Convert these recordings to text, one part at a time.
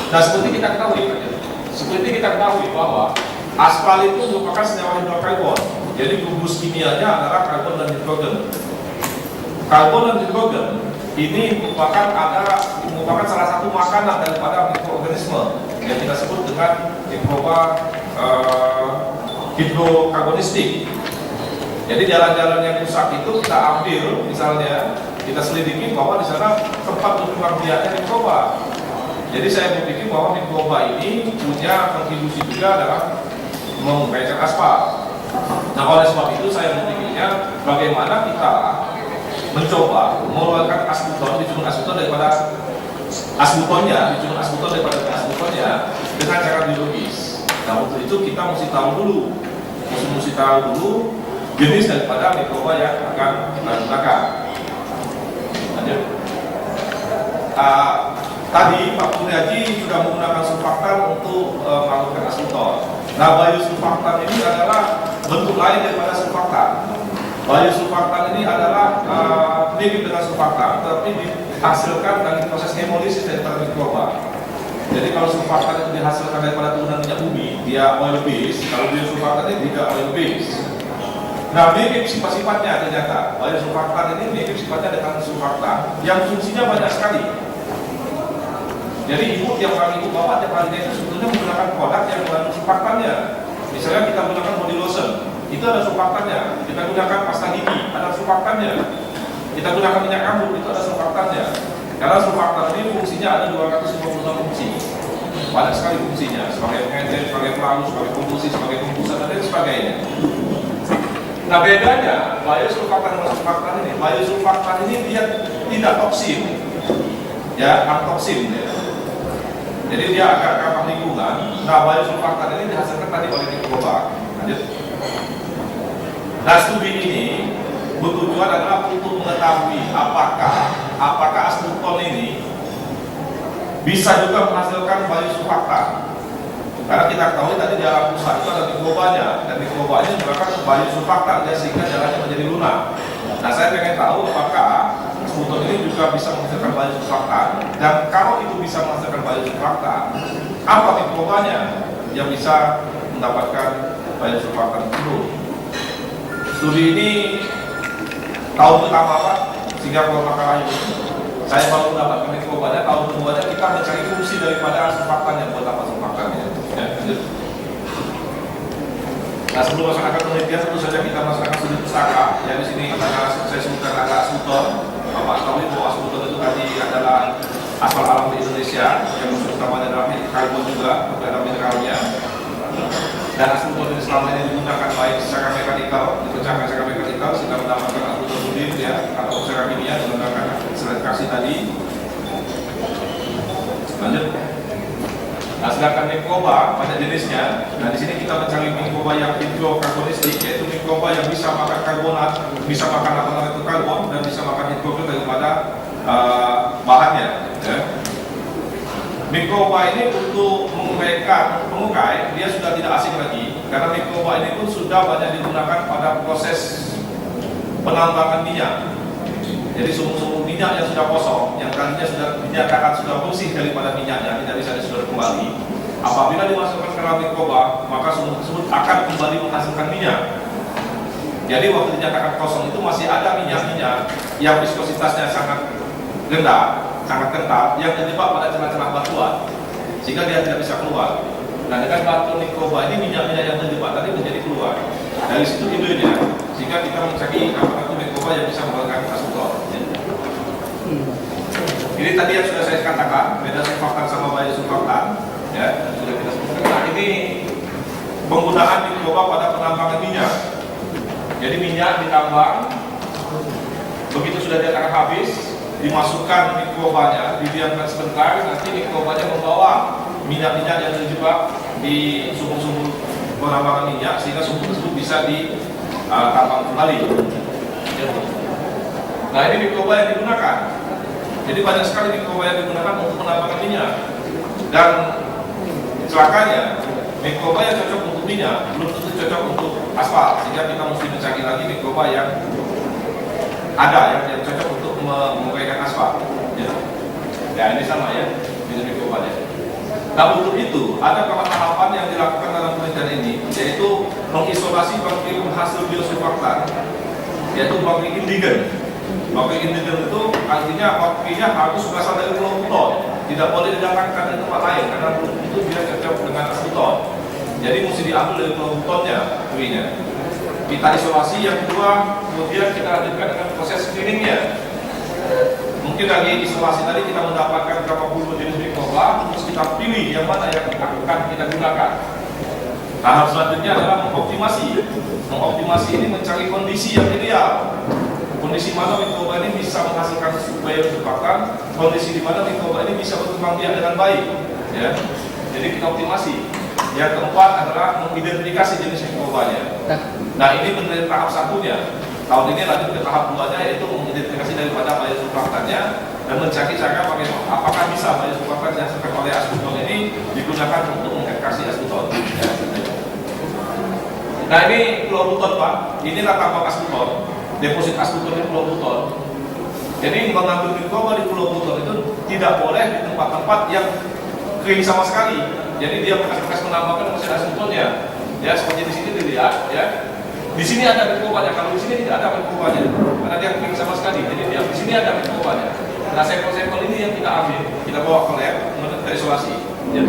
Nah, seperti kita ketahui bahwa aspal itu merupakan senyawa hidrokarbon. Jadi gugus kimianya adalah karbon dan hidrogen. Karbon dan hidrogen ini merupakan salah satu makanan daripada mikroorganisme yang kita sebut dengan mikroba hidrokarbonistik. Jadi jalan-jalan yang rusak itu kita ambil, misalnya kita selidiki bahwa di sana tempat berkembang biaknya mikroba. Jadi saya berpikir bahwa mikroba ini punya kontribusi juga dalam menguraikan aspal. Nah, oleh sebab itu saya berpikirnya bagaimana kita mencoba mengeluarkan asbuton, dicurun asbuton daripada asbutonnya dengan cara biologis. Nah, untuk itu kita mesti tahu dulu jenis daripada mikroba yang akan kita gunakan. Lanjut. Tadi Pak Kurniaji sudah menggunakan surfaktan untuk melakukan asbuton. Nah, biosurfaktan ini adalah bentuk lain daripada surfaktan. Biosurfaktan ini adalah mirip dengan surfaktan, tapi dihasilkan dari proses hemolisis daripada mikroba. Jadi kalau surfaktan itu dihasilkan daripada turunan minyak bumi, dia oil base. Kalau biosurfaktan ini tidak oil base. Nah, mirip sifat-sifatnya ternyata. Biosurfaktan ini mirip sifatnya dengan surfaktan yang fungsinya banyak sekali. Jadi ibu tiap kali ibu bawa tiap harinya itu sebetulnya menggunakan produk yang mengandung surfaktannya. Misalnya kita gunakan body lotion, itu ada surfaktannya. Kita gunakan pasta gigi, ada surfaktannya. Kita gunakan minyak rambut, itu ada surfaktannya. Karena surfaktan ini fungsinya ada 256 fungsi. Banyak sekali fungsinya, sebagai pengencer, sebagai pelambung, sebagai pembusi, sebagai pembusan, dan sebagainya. Nah, bedanya biosurfaktan dengan surfaktan ini, biosurfaktan ini dia tidak toksin, ya, antoksin, ya. Jadi dia agak ramah lingkungan. Nah, biosurfaktan ini dihasilkan tadi oleh mikroba. Lanjut. Nah, studi ini bertujuan adalah untuk mengetahui apakah asbuton ini bisa juga menghasilkan biosurfaktan. Karena kita ketahui tadi di alam pusat itu ada mikrobanya, dan mikroba ini merupakan biosurfaktan, sehingga jalannya menjadi lunak. Nah, saya pengen tahu apakah asbuton ini juga bisa menghasilkan biosurfaktan, dan kalau itu bisa menghasilkan biosurfaktan, apa mikrobanya yang bisa mendapatkan biosurfaktan itu? Studi ini tahun pertama Pak, sehingga kalau makalah ini saya baru mendapatkan mikrobanya. Tahun keduanya kita mencari fungsi daripada surfaktannya, buat apa surfaktannya. Ya, nah, sebelum masyarakat penelitian tentu saja kita masyarakat studi pustaka. Ya, di sini karena saya sebutkan ada asbuton. Bapak tahu bahwa asbuton itu tadi adalah aspal alam di Indonesia yang unsur utamanya adalah karbon juga, ada mineralnya. Dan asbuton ini selama ini digunakan baik secara mekanikal, dipecahkan secara mekanikal sehingga mendapatkan asbuton sudin, ya, atau secara kimia menggunakan seleksi tadi. Lanjut. Nah, sedangkan mikroba pada jenisnya, nah di sini kita mencari mikroba yang hidrokarbonistik, yaitu mikroba yang bisa makan karbonat, bisa makan atom itu karbon, dan bisa makan hidrogen daripada bahannya. Ya. Mikroba ini untuk mengurai, dia sudah tidak asing lagi, karena mikroba ini pun sudah banyak digunakan pada proses penambangan minyak. Jadi sumur-sumur minyak yang sudah kosong, yang tadinya sudah dinyatakan sudah bersih daripada minyaknya, tidak bisa disodor kembali. Apabila dimasukkan ke dalam mikroba, maka sumur tersebut akan kembali menghasilkan minyak. Jadi waktu dinyatakan kosong itu masih ada minyak-minyak yang viskositasnya sangat rendah, sangat kental, yang terjebak pada celah-celah batuan, sehingga dia tidak bisa keluar. Nah, dengan batu mikroba ini minyak-minyak yang terjebak tadi menjadi keluar. Dari situ idenya, sehingga kita mencari apakah itu mikroba yang bisa menghasilkan asbuton. Ini tadi yang sudah saya katakan, beda surfaktan sama biosurfaktan, ya, sudah kita sebutkan. Nah, ini penggunaan mikroba pada penambangan minyak. Jadi minyak ditambang, begitu sudah dinyatakan habis, dimasukkan mikrobanya, didiamkan sebentar, nanti mikrobanya membawa minyak-minyak yang terjebak di sumur-sumur penambangan minyak, sehingga sumur tersebut bisa ditambang kembali. Nah, ini mikroba yang digunakan. Jadi banyak sekali mikroba yang digunakan untuk penambangan minyak. Dan celakanya, mikroba yang cocok untuk minyak belum tentu cocok untuk aspal, sehingga kita mesti mencari lagi mikroba yang ada yang cocok untuk menguraikan aspal. Ya, ini sama ya, jenis mikrobanya. Nah, untuk itu ada tahapan yang dilakukan dalam penelitian ini, yaitu mengisolasi bakteri penghasil biosurfaktan, yaitu bakteri indigen. Bakteri indigen itu artinya bakterinya harus berasal dari pulau Buton, tidak boleh didapatkan di tempat lain karena itu dia cocok dengan asbuton. Jadi mesti diambil dari pulau Butonnya, bakterinya. Kita isolasi, yang kedua, kemudian kita lanjutkan dengan proses screeningnya. Mungkin dari isolasi tadi kita mendapatkan berapa puluh jenis mikroba, terus kita pilih yang mana yang akan kita gunakan. Tahap selanjutnya adalah mengoptimasi. Mengoptimasi ini mencari kondisi yang ideal. Kondisi mana mikroba ini bisa menghasilkan biosurfaktan, kondisi di mana mikroba ini bisa berkembang biak dengan baik. Ya. Jadi kita optimasi. Yang keempat adalah mengidentifikasi jenis mikrobanya. Nah, ini menjadi tahap satunya. Tahun ini lanjut ke tahap 2-nya, yaitu mengidentifikasi daripada biosurfaktannya dan mencari cara bagaimana apakah bisa biosurfaktan yang dihasilkan oleh asbuton ini digunakan untuk mengedukasi asbuton. Ya. Nah, ini Pulau Buton, Pak. Inilah tambang asbuton, deposit asbuton di Pulau Buton. Jadi mengambil mikroba di Pulau Buton itu tidak boleh di tempat-tempat yang kering sama sekali. Jadi dia bekas-bekas menambahkan mesin asbutonnya. Ya, seperti di sini dilihat, ya. Di sini ada mikrobanya, kalau di sini tidak ada mikrobanya, karena dia kering sama sekali. Jadi dia di sini ada mikrobanya. Nah, sampel-sampel ini yang kita ambil, kita bawa ke lab untuk terisolasi. Ya.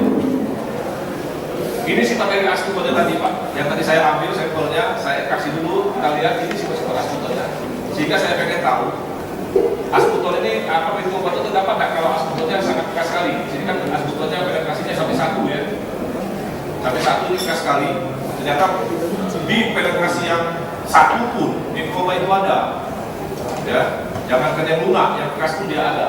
Ini sifat dari asbutonnya tadi, Pak. Yang tadi saya ambil sampelnya, saya kasih dulu, kita lihat ini sifat asbutonnya. Sehingga saya pengen tahu asbuton ini apa mikroba itu terdapat tak kalau asbutonnya sangat keras sekali. Di sini kan asbutonnya penetrasinya sampai 1 ya. Sampai 1 ini keras sekali. Ternyata di penetrasi yang 1 pun mikroba itu ada. Ya, jangan yang lunak, yang keras pun dia ada.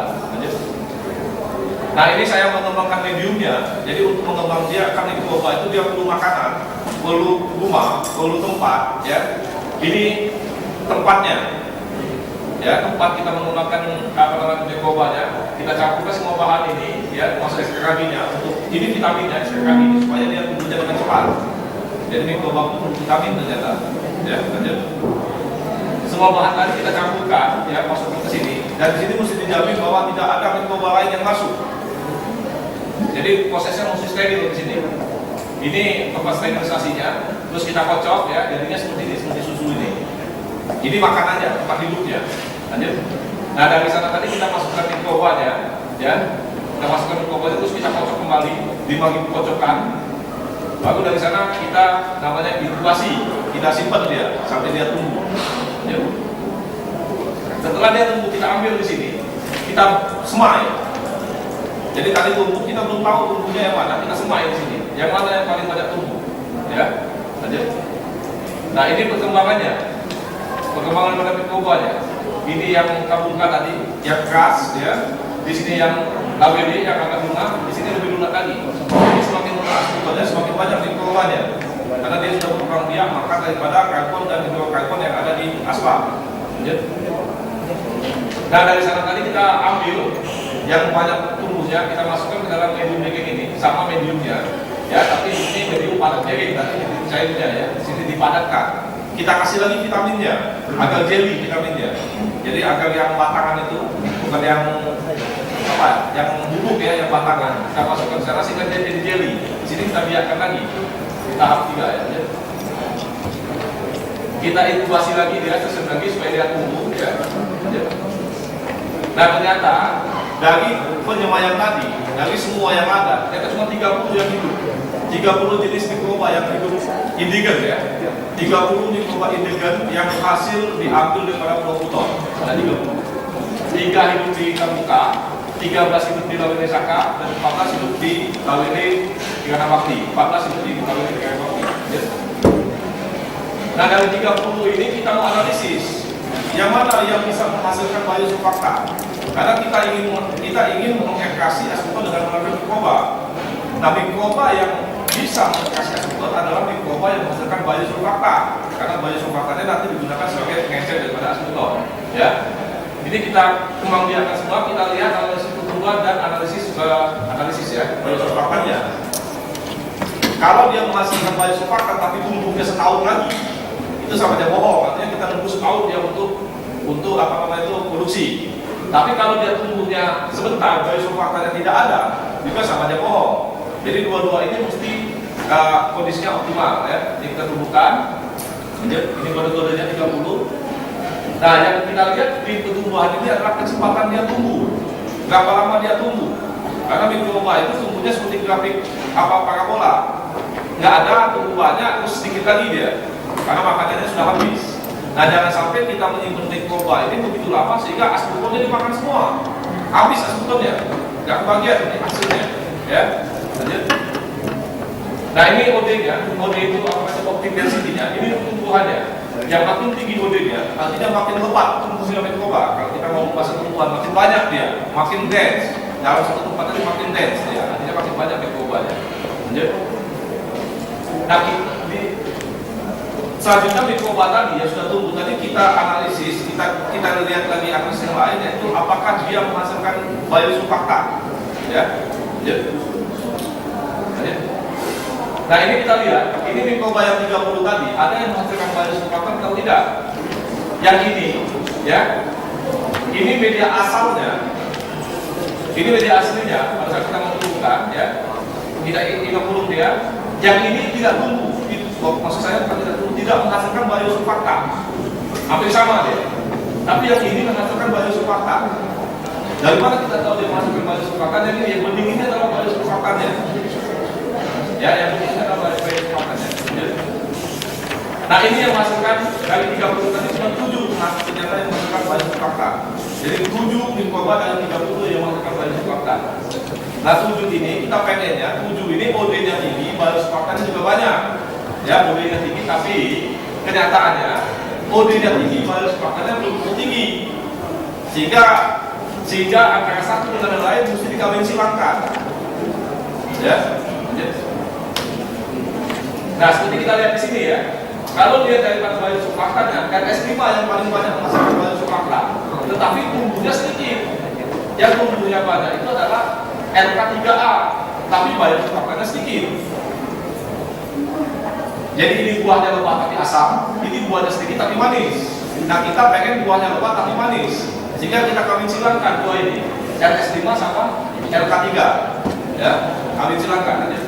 Nah, ini saya mengembangkan mediumnya. Jadi untuk mengembang dia kan mikroba itu dia perlu makanan, perlu rumah, perlu tempat. Ya, ini tempatnya. Ya, tempat kita mengembangkan mikrobanya, kita campurkan semua bahan ini, ya, masuk SKKG-nya untuk ini vitaminnya, SKKG ini supaya dia tumbuhnya dengan cepat. Jadi mikroba pun vitamin ternyata, ya, lanjut. Semua bahan tadi kita campurkan, ya, masukkan ke sini, dan di sini mesti dijamin bahwa tidak ada mikroba lain yang masuk. Jadi prosesnya mesti steril di sini. Ini tempat sterilisasinya, terus kita kocok, ya, jadinya seperti ini, seperti susu ini. Ini makanannya, tempat hidupnya. Lanjut. Nah, dari sana tadi kita masukkan mikrobanya, ya. Kita masukkan mikrobanya terus kita kocok kembali, dibagi kocokan. Lalu dari sana kita namanya inkubasi, kita simpan dia sampai dia tumbuh. Ya. Setelah dia tumbuh kita ambil di sini, kita semai. Jadi tadi tumbuh kita belum tahu tumbuhnya yang mana, kita semai di sini. Yang mana yang paling banyak tumbuh, ya. Lanjut. Nah, ini perkembangannya. Perkembangan pada mikrobanya. Ini yang tabungkan tadi, yang keras, ya. Di sini yang LWD, yang agak lunak, di sini lebih lunak lagi. Jadi semakin lunak asbutonnya, semakin banyak mikrobanya. Karena dia sudah berkembang biak, maka daripada karbon dan hidrokarbon yang ada di aspal. Nah, dari sana tadi kita ambil yang banyak tumbuhnya, kita masukkan ke dalam medium baking ini, sama mediumnya. Ya, tapi ini medium padat baking, tadi medium cairnya, ya. Di sini dipadatkan. Kita kasih lagi vitaminnya, agar jelly vitaminnya. Jadi agar yang batangan itu bukan yang apa, yang bubuk ya, yang batangan. Kita masukkan ke sana sehingga dia jadi jelly. Di sini kita biarkan lagi di tahap 3 ya. Kita inkubasi lagi dia sesuai lagi supaya dia tumbuh ya. Nah, ternyata dari penyemaian tadi, dari semua yang ada, ternyata cuma 30 yang hidup. 30 jenis mikroba yang hidup indigen ya. 30 mikroba indigen yang hasil diambil daripada Pulau Buton. Ada 30. 3 hidup di Terbuka, 13 hidup di Lawene Saka, dan 14 hidup di Lawene Kirana Bakti. 14 hidup di Lawene Kirana Bakti. Yes. Nah, dari 30 ini kita mau analisis yang mana yang bisa menghasilkan biosurfaktan. Karena kita ingin mengedukasi asbuton dengan menggunakan mikroba. Nah, mikroba yang bisa mengedukasi asbuton adalah mikroba yang menghasilkan biosurfaktan. Karena biosurfaktannya nanti digunakan sebagai pengencer daripada asbuton. Ya. Ini kita kembangbiakkan semua, kita lihat analisis pertumbuhan dan analisis ya, biosurfaktannya. Kalau dia menghasilkan biosurfaktan tapi tumbuhnya setahun lagi, itu sama dia bohong. Artinya kita nunggu setahun dia untuk apa namanya itu produksi. Tapi kalau dia tumbuhnya sebentar, biosurfaktannya tidak ada, juga sama dia bohong. Jadi dua-dua ini mesti kondisinya optimal ya. Ini kita tumbuhkan. Ini kode-kodenya 30. Nah, yang kita lihat di pertumbuhan ini adalah kecepatan dia tumbuh. Berapa lama dia tumbuh? Karena mikroba itu tumbuhnya seperti grafik parabola. Nggak ada tumbuhannya terus sedikit lagi dia. Karena makanannya sudah habis. Nah, jangan sampai kita menyimpan mikroba ini begitu lama sehingga aspargumnya dimakan semua. Habis aspargumnya. Nggak kebagian ini hasilnya. Ya. Lanjut. Nah, ini OD-nya. OD itu apa namanya optic density-nya. Ini tumbuhannya. Yang makin tinggi OD-nya, artinya makin lebat tumbuhnya mikroba. Kalau kita mau bahasa tumbuhan, makin banyak dia, makin dense. Dalam satu tempat ini makin dense dia, artinya makin banyak mikrobanya. Lanjut. Nah, selanjutnya mikroba tadi yang sudah tumbuh tadi kita analisis, kita lihat lagi analisis yang lain, yaitu apakah dia menghasilkan biosurfaktan. Ya. Lanjut. Lanjut. Nah, ini kita lihat, ini mikroba yang 30 tadi, ada yang menghasilkan biosurfaktan atau tidak? Yang ini, ya, ini media asalnya, ini media aslinya, pada saat kita menumbuhkan, ya, kita pulung dia, yang ini tidak tumbuh, maksud saya bukan tidak tumbuh, tidak menghasilkan biosurfaktan, hampir sama dia, tapi yang ini menghasilkan biosurfaktan. Dari mana kita tahu dia menghasilkan biosurfaktan? Jadi yang penting ini adalah biosurfaktannya. Ya, yang ini adalah biosurfaktannya. Nah, ini yang menghasilkan dari 30 tadi cuma 7 ternyata yang menghasilkan biosurfaktan. Jadi 7 mikroba dari 30 yang menghasilkan biosurfaktan. Nah, 7 ini kita pengennya 7 ini OD-nya tinggi, biosurfaktannya juga banyak. Ya, OD-nya tinggi, tapi kenyataannya OD-nya tinggi, biosurfaktannya belum cukup tinggi. Sehingga antara satu dengan yang lain mesti dikawin silangkan. Ya. Nah, seperti kita lihat di sini ya, kalau dia dari biosurfaktannya, RS5 yang paling banyak menghasilkan biosurfaktan, tetapi tumbuhnya sedikit. Yang tumbuhnya banyak itu adalah RK3A, tapi biosurfaktannya sedikit. Jadi ini buahnya lebat tapi asam, ini buahnya sedikit tapi manis. Nah, kita pengen buahnya lebat tapi manis, sehingga kita kawin silangkan dua ini, RS5 sama RK3. Ya, kawin silangkan aja.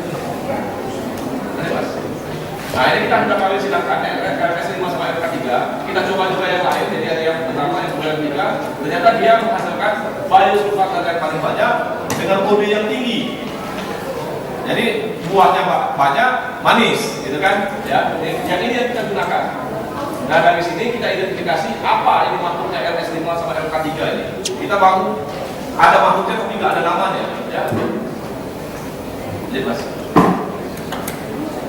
Nah, ini kita sudah kawin silangkan RS5 sama RK3. Kita coba juga yang lain. Jadi ada yang pertama, yang kedua, yang ketiga. Ternyata dia menghasilkan biosurfaktan yang paling banyak dengan kode yang tinggi. Jadi buahnya banyak, manis, gitu kan? Ya, yang ini yang kita gunakan. Nah, dari sini kita identifikasi apa ini makhluknya RS5 sama RK3 ini. Kita baru ada makhluknya tapi nggak ada namanya. Ya. Jadi mas.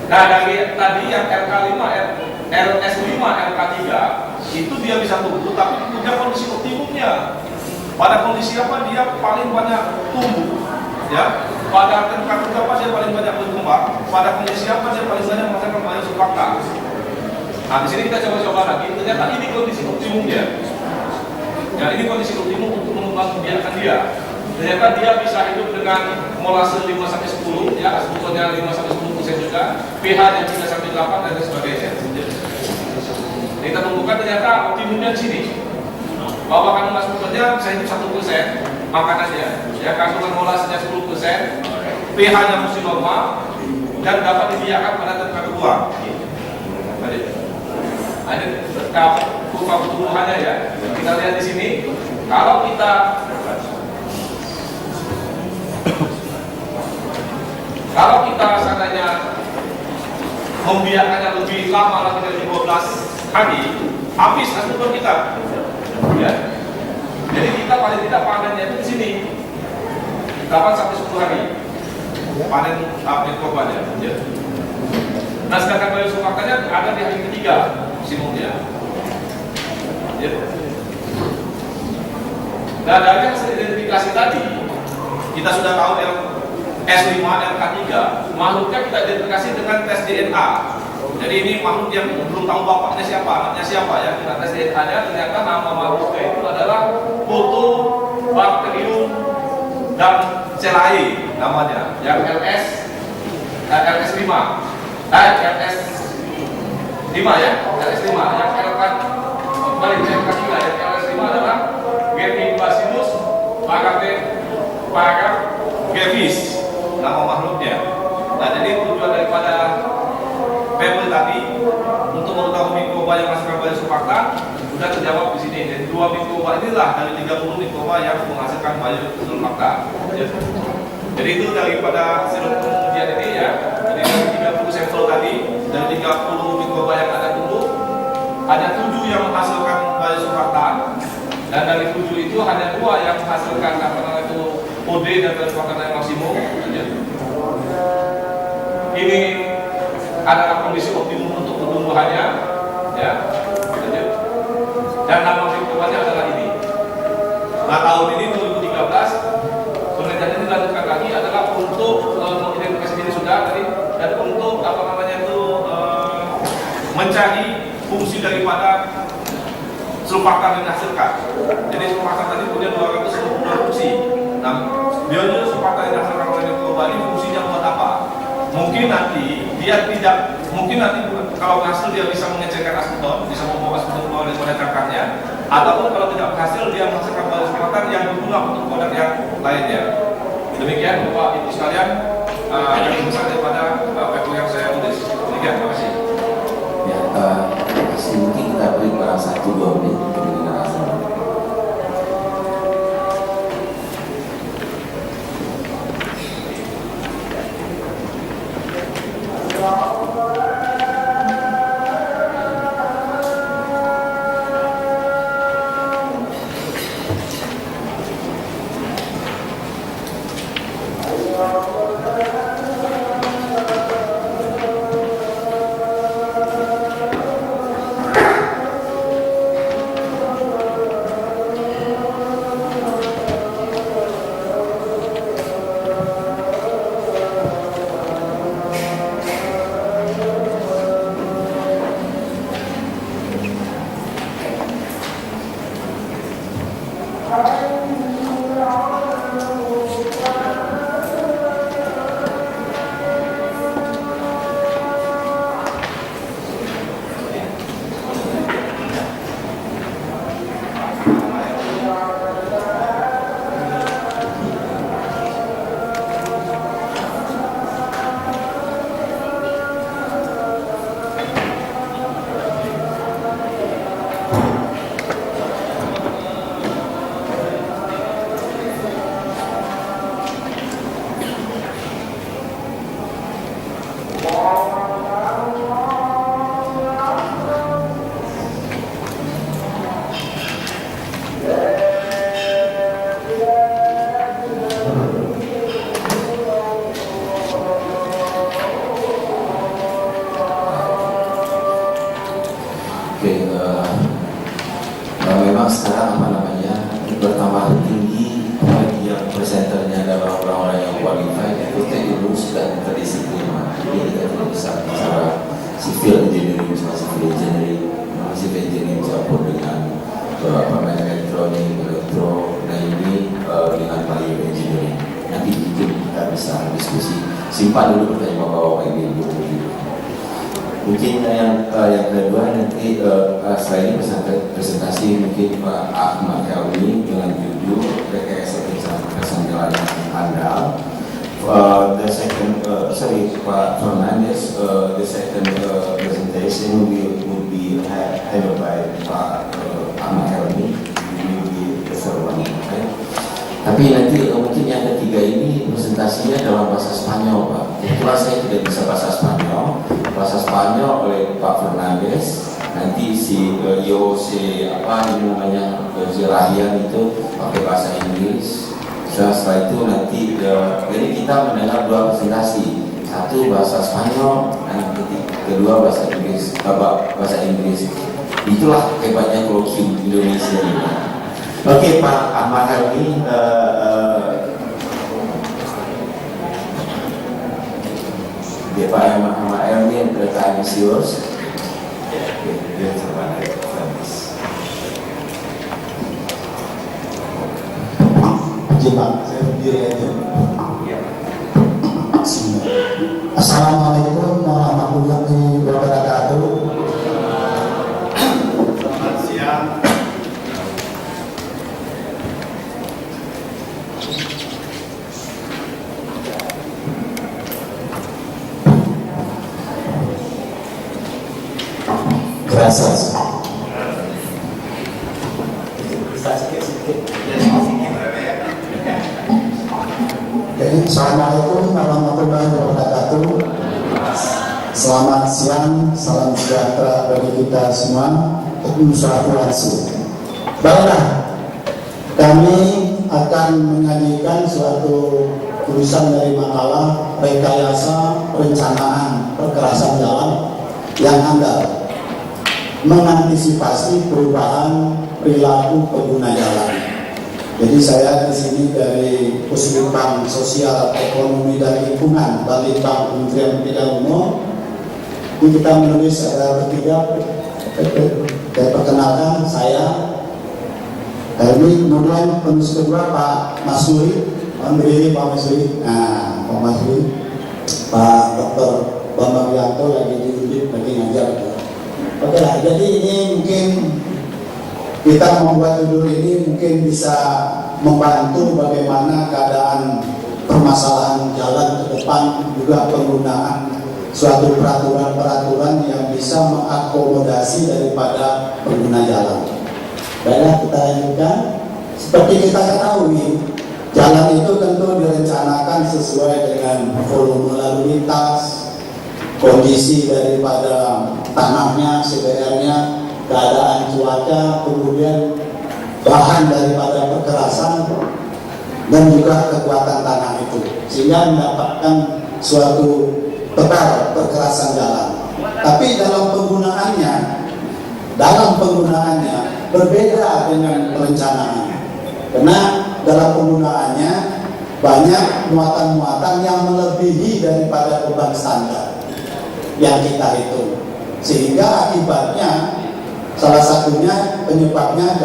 Nah, dari tadi yang RK5, RS5, RK3 itu dia bisa tumbuh, tapi punya kondisi optimumnya. Pada kondisi apa dia paling banyak tumbuh, ya? Pada tempat apa dia paling banyak berkembang? Pada kondisi apa dia paling banyak menghasilkan biosurfaktan? Nah, di sini kita coba-coba lagi. Ternyata ini kondisi optimumnya. Ya, ini kondisi optimum untuk mengembang biakan dia. Ternyata dia bisa hidup dengan molase 5-10, ya, aspargumnya 5-10% juga, pH-nya 3-8 dan sebagainya. Kita temukan ternyata optimumnya di sini. Bahwa kandungan aspargumnya bisa hidup 1% makanannya, ya, kandungan molasenya 10%, pH-nya mesti normal dan dapat dibiarkan pada temperatur ruang. Ada kurva pertumbuhannya ya. Kita lihat di sini. Kalau kita seandainya membiarkannya lebih lama lagi dari 12 hari, habis aspargum kita. Ya. Jadi kita paling tidak panennya itu di sini 8-10 hari panen mikrobanya. Ya. Nah, sedangkan biosurfaktannya ada di hari ketiga maksimumnya. Ya. Nah, dari hasil identifikasi tadi kita sudah tahu S5, RK3, makhluknya kita identifikasi dengan tes DNA. Jadi ini makhluk yang belum tahu bapaknya siapa, anaknya siapa ya. Kita tes DNA-nya, ternyata nama makhluknya itu adalah Photobacterium damcelai namanya, yang LS5, LS5 ya, LS5, yang LK3, yang LS5 adalah Gemibacillus paragavis, nama makhluknya. Nah, jadi tujuan daripada Pebble tadi untuk mengetahui mikroba yang menghasilkan biodiesel fakta sudah terjawab di sini. Jadi 2 mikroba inilah dari 30 mikroba yang menghasilkan biodiesel fakta. Ya. Jadi itu daripada hasil pengujian ini ya. Jadi dari 30 sampel tadi, dari 30 mikroba yang ada dulu, ada 7 yang menghasilkan biodiesel fakta, dan dari 7 itu hanya 2 yang menghasilkan itu OD dan biodiesel fakta yang maksimum. Ya. Ini adalah kondisi optimum untuk pertumbuhannya, ya. Dan nama mikrobanya adalah ini. Nah, tahun ini 2013 penelitian ini dilanjutkan lagi adalah untuk mengidentifikasi ini sudah tadi, dan untuk mencari fungsi daripada sulfaktan yang dihasilkan. Jadi sulfaktan tadi punya 222 fungsi. Nah, biodiesel sulfaktan yang dihasilkan oleh mikroba ini fungsinya buat apa? Mungkin nanti kalau berhasil dia bisa mengecilkan aseton, bisa membawa aseton keluar daripada cangkangnya, ataupun kalau tidak berhasil dia menghasilkan biodiesel yang digunakan untuk produk yang lainnya. Demikian Bapak Ibu sekalian, yang besar daripada PPU yang saya tulis. Demikian, terima kasih. Ya, terima kasih. Mungkin kita beri 1-2 menit dengan asal. Memang sekarang bertambah tinggi yang presenternya adalah orang-orang yang qualified, itu ilmu sudah interdisiplin. Jadi kita tidak bisa bicara civil engineering civil engineering campur dengan elektronik, dan ini dengan bioengineering. Nanti mungkin kita bisa diskusi. Simpan dulu pertanyaan bapak-bapak ini dulu. Mungkin yang kedua nanti setelah ini presentasi mungkin Pak Ahmad Helmi dengan judul rekayasa kesan jalan yang handal. The second, Pak Fernandes, the second presentation will be held by Pak Ahmad Helmi. Will be the third one. Okay? Tapi nanti mungkin yang ketiga ini presentasinya dalam bahasa Spanyol, Pak. Kebetulan saya tidak bisa bahasa Spanyol oleh Pak Fernandes. Nanti si Rahian itu pakai bahasa Inggris. Setelah itu nanti jadi kita mendengar 2 presentasi, satu bahasa Spanyol dan kedua bahasa Inggris. Itulah hebatnya Colloquium Indonesia ini. Oke, Pak Ahmad Helmi, Pak Ahmad Helmi, the time is yours. Pak, saya berdiri aja. Assalamualaikum warahmatullahi wabarakatuh. Selamat siang. Biasa. Oke, Assalamualaikum warahmatullahi wabarakatuh. Selamat siang, salam sejahtera bagi kita semua. Om Swastiastu. Baiklah, kami akan menyajikan suatu tulisan dari makalah rekayasa perencanaan perkerasan jalan yang handal mengantisipasi perubahan perilaku pengguna jalan. Jadi saya di sini dari Puslitbang Sosial Ekonomi dan Lingkungan Balitbang Kementerian Bidang Umum. Ini kita menulis ada bertiga. Saya perkenalkan saya. Ini kemudian penulis kedua Pak Masuri, berdiri Pak Masuri. Nah, Pak Masuri, Pak Dr. Bambang Yanto lagi diunjuk lagi ngajar. Oke lah, jadi ini mungkin kita membuat judul ini mungkin bisa membantu bagaimana keadaan permasalahan jalan ke depan, juga penggunaan suatu peraturan-peraturan yang bisa mengakomodasi daripada pengguna jalan. Baiklah, kita lanjutkan. Seperti kita ketahui, jalan itu tentu direncanakan sesuai dengan volume lalu lintas, kondisi daripada tanahnya, CBR-nya, keadaan cuaca, kemudian bahan daripada perkerasan dan juga kekuatan tanah itu, sehingga mendapatkan suatu peta perkerasan jalan. Tapi dalam penggunaannya berbeda dengan perencanaan, karena dalam penggunaannya banyak muatan-muatan yang melebihi daripada beban standar yang kita hitung, sehingga akibatnya salah satunya penyebabnya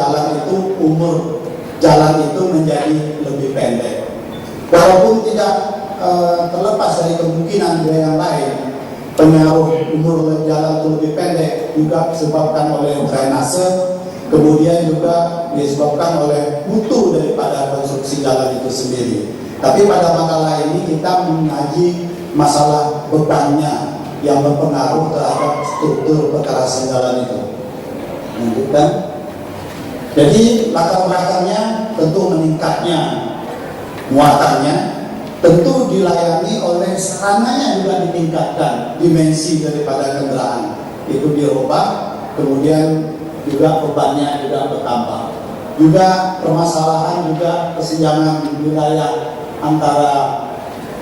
umur jalan itu menjadi lebih pendek. Walaupun tidak terlepas dari kemungkinan yang lain, pengaruh umur jalan itu lebih pendek juga disebabkan oleh drainase, kemudian juga disebabkan oleh mutu daripada konstruksi jalan itu sendiri. Tapi pada makalah ini kita mengaji masalah bebannya yang berpengaruh terhadap struktur perkerasan jalan itu. Lanjutkan. Jadi latar belakangnya tentu meningkatnya muatannya, tentu dilayani oleh sarananya juga ditingkatkan, dimensi daripada kendaraan itu dirubah, kemudian juga bebannya juga bertambah. Juga permasalahan juga kesenjangan wilayah antara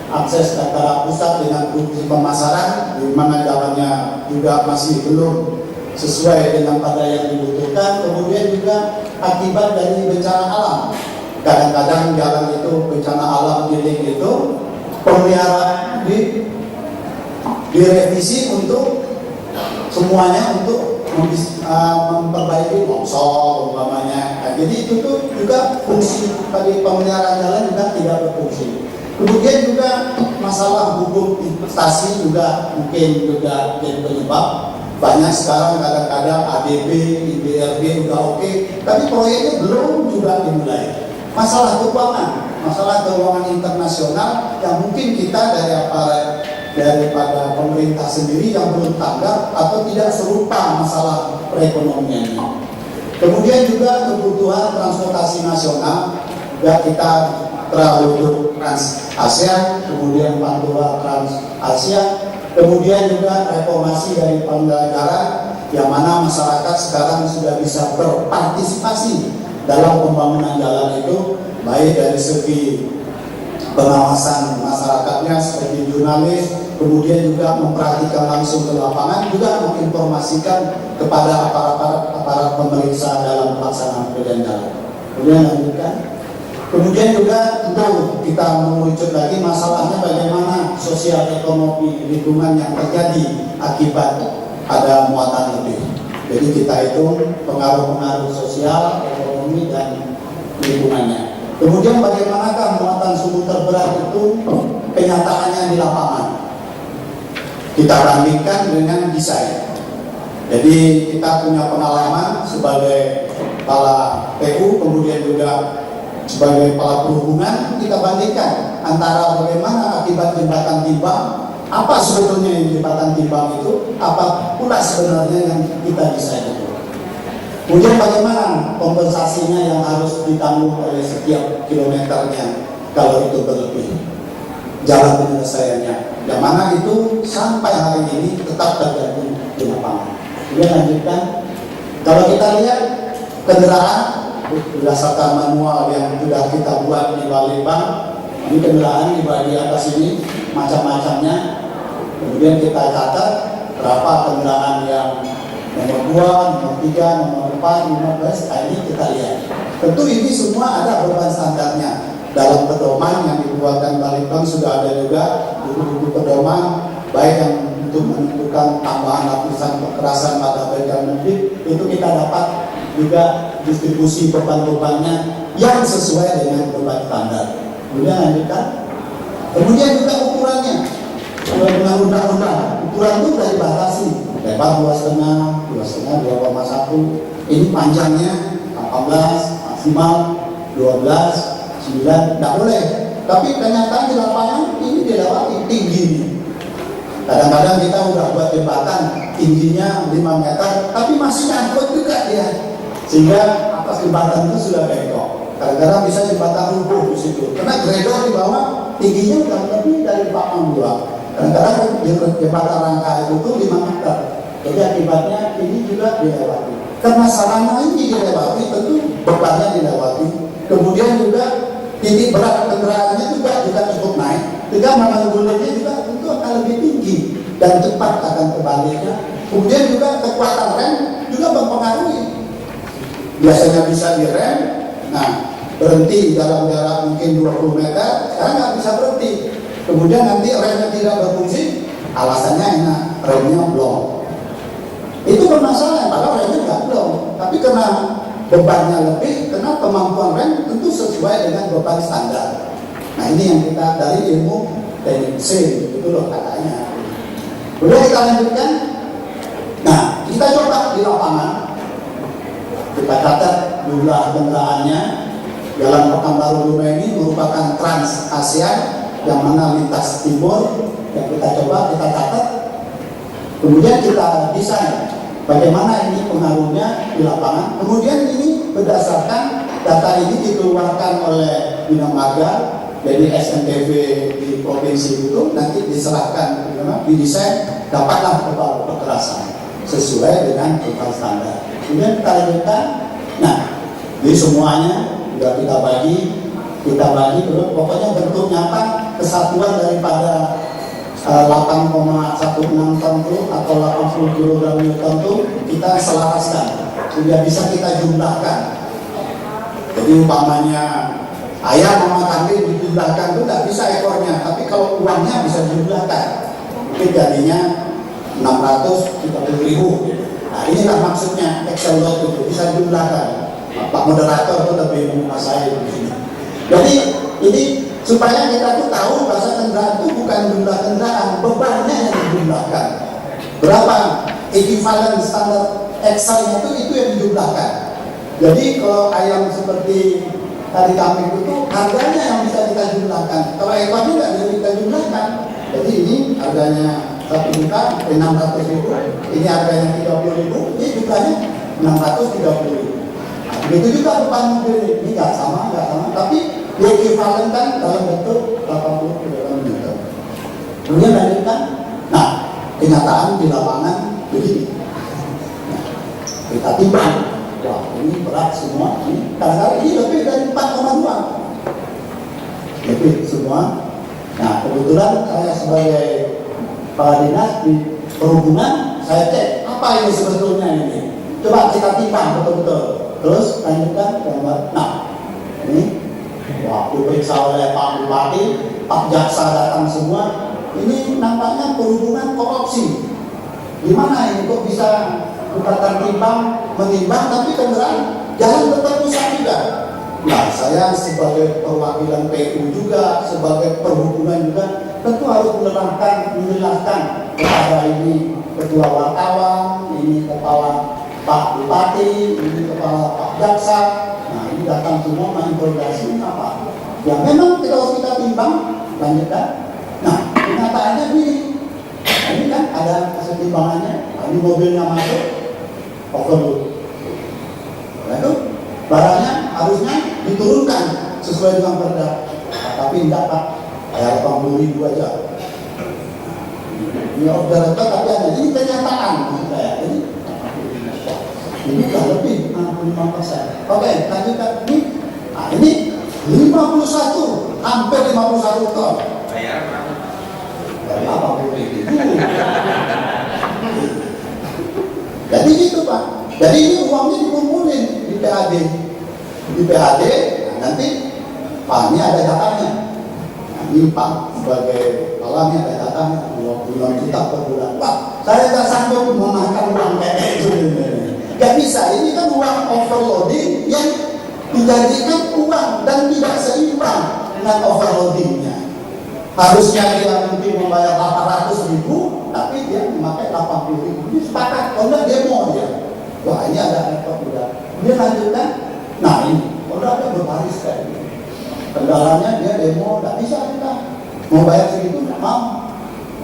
akses antara pusat dengan fungsi pemasaran, di mana jalannya juga masih belum sesuai dengan pada yang dibutuhkan. Kemudian juga akibat dari bencana alam, kadang-kadang jalan itu bencana alam giling itu pemeliharaan direvisi untuk semuanya untuk memperbaiki longsor umpamanya. Nah, jadi itu tuh juga fungsi bagi pemeliharaan jalan juga tidak berfungsi. Kemudian juga masalah hukum investasi juga mungkin juga jadi penyebab. Banyak sekarang kadang-kadang ADB, IBRD udah oke, tapi proyeknya belum juga dimulai. Masalah keuangan internasional yang mungkin kita daripada pemerintah sendiri yang belum tanggap atau tidak serupa masalah perekonomiannya. Kemudian juga kebutuhan transportasi nasional, juga kita terlalu Trans Asia, kemudian Pantura Trans Asia. Kemudian juga reformasi dari penyelenggara, yang mana masyarakat sekarang sudah bisa berpartisipasi dalam pembangunan jalan itu, baik dari segi pengawasan masyarakatnya seperti jurnalis, kemudian juga memperhatikan langsung ke lapangan, juga menginformasikan kepada aparat pemeriksa dalam pelaksanaan pekerjaan jalan. Kemudian lanjutkan. Kemudian juga tentu kita mengerucut lagi masalahnya bagaimana sosial ekonomi lingkungan yang terjadi akibat ada muatan lebih. Jadi kita hitung pengaruh-pengaruh sosial, ekonomi dan lingkungannya. Kemudian bagaimanakah muatan sumbu terberat itu kenyataannya di lapangan. Kita bandingkan dengan desain. Jadi kita punya pengalaman sebagai kepala PU, kemudian juga sebagai kepala perhubungan, kita bandingkan antara bagaimana akibat jembatan timbang apa sebetulnya yang jembatan timbang itu, apa pula sebenarnya yang kita desain itu. Kemudian bagaimana kompensasinya yang harus ditanggung oleh setiap kilometernya kalau itu berlebih, jalan penyelesaiannya, yang mana itu sampai hari ini tetap terjadi di lapangan. Kemudian lanjutkan, kalau kita lihat kendaraan berdasarkan manual yang sudah kita buat di Palembang, ini kendaraan di bagian atas ini macam-macamnya. Kemudian kita catat berapa kendaraan yang nomor 2, nomor 3, nomor 4, 15, ini kita lihat. Tentu ini semua ada beban standarnya. Dalam pedoman yang dibuatkan Palembang sudah ada juga buku-buku pedoman, baik yang untuk menentukan tambahan lapisan kekerasan pada bagian lebih, itu kita dapat juga distribusi beban-bebannya yang sesuai dengan beban standar. Kemudian lanjutkan. Kemudian juga ukurannya. Dengan undang-undang, ukuran itu sudah dibatasi. Lebar 2,5, 2,1. Ini panjangnya 18, maksimal 12, 9, tidak boleh. Tapi kenyataan di lapangan ini dilewati tinggi ini. Kadang-kadang kita udah buat jembatan tingginya 5 meter, tapi masih nyangkut juga dia. Sehingga atas jembatan itu sudah bengkok. Kadang-kadang bisa jembatan rubuh di situ. Karena gredor di bawah tingginya udah lebih dari 42. Kadang-kadang jembatan rangka itu 5 meter. Jadi akibatnya ini juga dilewati. Karena sarana ini dilewati, tentu bebannya dilewati. Kemudian juga titik berat kendaraannya juga cukup naik. Juga menanggulnya juga tentu akan lebih tinggi dan cepat akan kebaliknya. Kemudian juga kekuatan rem juga mempengaruhi. Biasanya bisa direm, nah berhenti dalam jarak mungkin 20 meter, sekarang nggak bisa berhenti. Kemudian nanti remnya tidak berfungsi, alasannya enak, remnya blong. Itu bermasalah, padahal remnya nggak blong, tapi karena bebannya lebih, karena kemampuan rem tentu sesuai dengan beban standar. Nah ini yang kita dari ilmu teknik mesin, itu loh katanya. Kemudian kita lanjutkan. Nah kita coba di lapangan, kita catat jumlah kendaraannya. Jalan Pekanbaru Dumai ini merupakan Trans Asia yang mana lintas timur, yang kita coba kita catat. Kemudian kita desain bagaimana ini pengaruhnya di lapangan. Kemudian ini berdasarkan data ini dikeluarkan oleh Bina Marga, jadi SNTV di provinsi itu nanti diserahkan, didesain dapatlah kebal kekerasan sesuai dengan kebal standar. Kemudian kita lanjutkan. Nah, jadi semuanya sudah kita bagi terus pokoknya bentuk nyata kesatuan daripada 8,16 ton itu atau 80 kg Newton itu kita selaraskan, sudah bisa kita jumlahkan. Jadi umpamanya ayam sama kambing dijumlahkan itu tidak bisa ekornya, tapi kalau uangnya bisa dijumlahkan, mungkin jadinya 630.000. Nah inilah maksudnya Excel itu bisa dijumlahkan. Pak moderator itu lebih menguasai di sini. Jadi ini supaya kita tuh tahu bahasa kendaraan itu bukan jumlah kendaraan, bebannya yang dijumlahkan. Berapa ekuivalen standar Excel itu yang dijumlahkan. Jadi kalau ayam seperti tadi kambing itu harganya yang bisa kita jumlahkan. Kalau ekornya nggak bisa kita jumlahkan. Jadi ini harganya 1.600.000, ini harganya 30.000, ini jumlahnya 630.000. Begitu juga depan mobil ini nggak sama, tapi diequivalenkan dalam bentuk 80 km. Kemudian lanjutkan. Nah, kenyataan di lapangan begini. Nah, kita timbang, wah ini berat semua. Ini kadang-kadang ini lebih dari 4,2. Lebih semua. Nah, kebetulan saya sebagai kepala dinas di perhubungan, saya cek apa ini sebetulnya ini. Coba kita timbang betul-betul. Terus lanjutkan gambar. Nah, ini waktu diperiksa oleh Pak Bupati, Pak Jaksa datang semua. Ini nampaknya perhubungan korupsi. Gimana ini kok bisa bukan timbang, menimbang, tapi kendaraan jalan tetap rusak juga. Nah, saya sebagai perwakilan PU juga, sebagai perhubungan juga, tentu harus menjelaskan kepada ini ketua wartawan, ini kepala Pak Bupati, ini kepala Pak Jaksa. Nah ini datang semua menginterogasi apa? Ya memang kita harus kita timbang, lanjutkan. Nah kenyataannya begini, ada kesetimbangannya. Ini mobilnya masuk, overload. Nah, itu barangnya harusnya diturunkan sesuai dengan perda. Nah, tapi tidak Pak, kayak 80.000 aja. Ini order itu tapi ada ini kenyataan maksud saya. Jadi ini sudah lebih 65%. Oke, lanjutkan ini. Nah, ini 51, hampir 51 ton. Bayar berapa? Dari 80.000. Jadi gitu Pak. Jadi ini uangnya dikumpulin di PAD. Di PAD, nah, nanti Pak ini ada datanya. Nah, ini Pak sebagai kepalanya ada datanya 20 juta per bulan. Pak, saya nggak sanggup memakan uang kayak itu. Gak bisa, ini kan uang overloading yang dijadikan uang dan tidak seimbang dengan overloadingnya. Harusnya dia mungkin membayar 800.000, tapi dia memakai 80.000. Ini sepakat, kalau enggak demo dia. Wah ini ada repot udah. Dia lanjutkan, nah ini, kalau ada berbaris kayak ini. Kendalanya dia demo, nggak bisa kita mau bayar segitu nggak mau.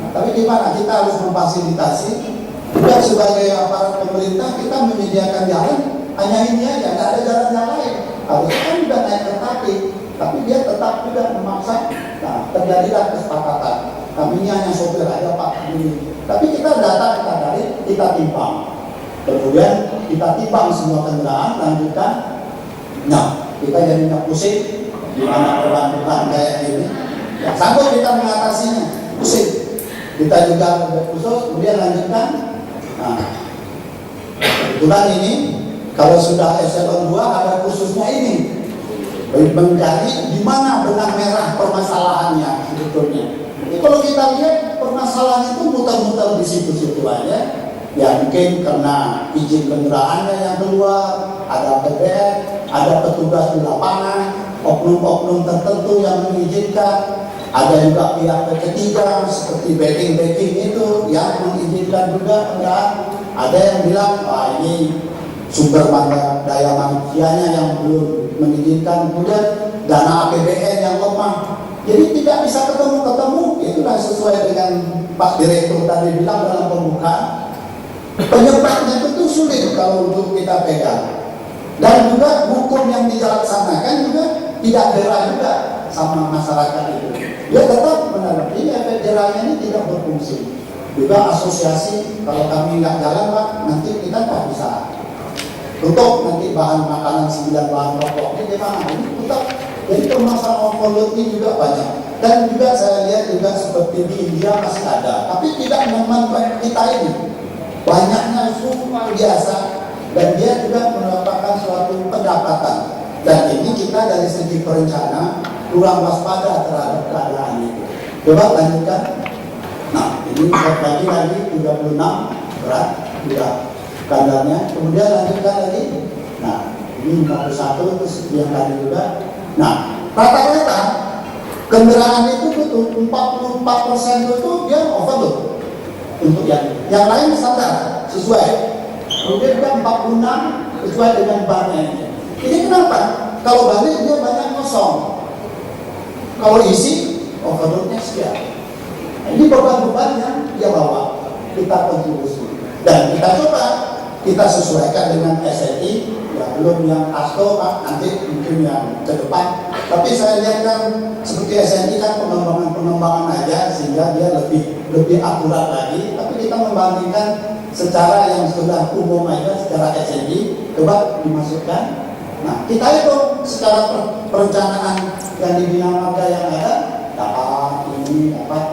Nah, tapi gimana? Kita harus memfasilitasi. Dan sebagai aparat pemerintah kita menyediakan jalan hanya ini aja, nggak ada jalan yang lain. Harusnya kan udah naik kereta api, tapi dia tetap juga memaksa. Nah, terjadilah kesepakatan. Kami ini hanya sopir aja Pak ini. Tapi kita data kita dari kita timbang. Kemudian kita timbang semua kendaraan, lanjutkan. Nah, kita jadinya pusing. Gimana perbantuan kayak ini? Ya, sanggup kita mengatasinya. Pusing. Kita juga khusus, kemudian lanjutkan. Nah, kebetulan ini kalau sudah eselon 2 ada khususnya ini mencari di mana benang merah permasalahannya sebetulnya. Jadi kalau kita lihat permasalahan itu muter-muter di situ-situ aja. Ya mungkin karena izin kendaraannya yang keluar, ada PBN, ada petugas di lapangan, oknum-oknum tertentu yang mengizinkan. Ada juga pihak ketiga seperti backing itu yang mengizinkan juga kendaraan. Ada yang bilang, wah ini sumber daya manusianya yang belum mengizinkan, kemudian dana APBN yang lemah. Jadi tidak bisa ketemu. Itulah sesuai dengan Pak Direktur tadi bilang dalam pembukaan. Penyebabnya itu sulit kalau untuk kita pegang. Dan juga hukum yang dilaksanakan juga tidak jerah juga sama masyarakat itu. Dia tetap menanggapi efek jerahnya ini tidak berfungsi. Juga asosiasi kalau kami nggak jalan Pak, nanti kita nggak bisa tutup nanti bahan makanan 9 bahan pokok ini gimana? Ini tetap. Jadi permasalahan overload ini juga banyak. Dan juga saya lihat juga seperti di India masih ada, tapi tidak memanfaatkan kita ini. Banyaknya luar biasa dan dia juga mendapatkan suatu pendapatan. Dan ini kita dari segi perencana kurang waspada terhadap keadaan itu. Coba lanjutkan. Nah, ini bagi lagi 36 berat sudah kadarnya. Kemudian lanjutkan lagi. Nah, ini 51 terus yang tadi juga. Nah, rata-rata kendaraan itu betul 44% itu dia overload untuk yang lain standar sesuai. Kemudian juga 46 sesuai dengan bannya ini. Ini kenapa? Kalau balik dia banyak kosong. Kalau isi overloadnya sekian. Nah, ini beban-beban yang dia bawa. Kita kontribusi. Dan kita coba kita sesuaikan dengan SNI. Ya belum yang ASTO Pak, nanti mungkin yang ke depan. Tapi saya lihat kan seperti SNI kan pengembangan aja sehingga dia lebih akurat lagi. Tapi kita membandingkan secara yang sudah umum aja secara SNI, coba dimasukkan. Nah kita itu secara perencanaan yang di Bina Marga yang ada dapat ini dapat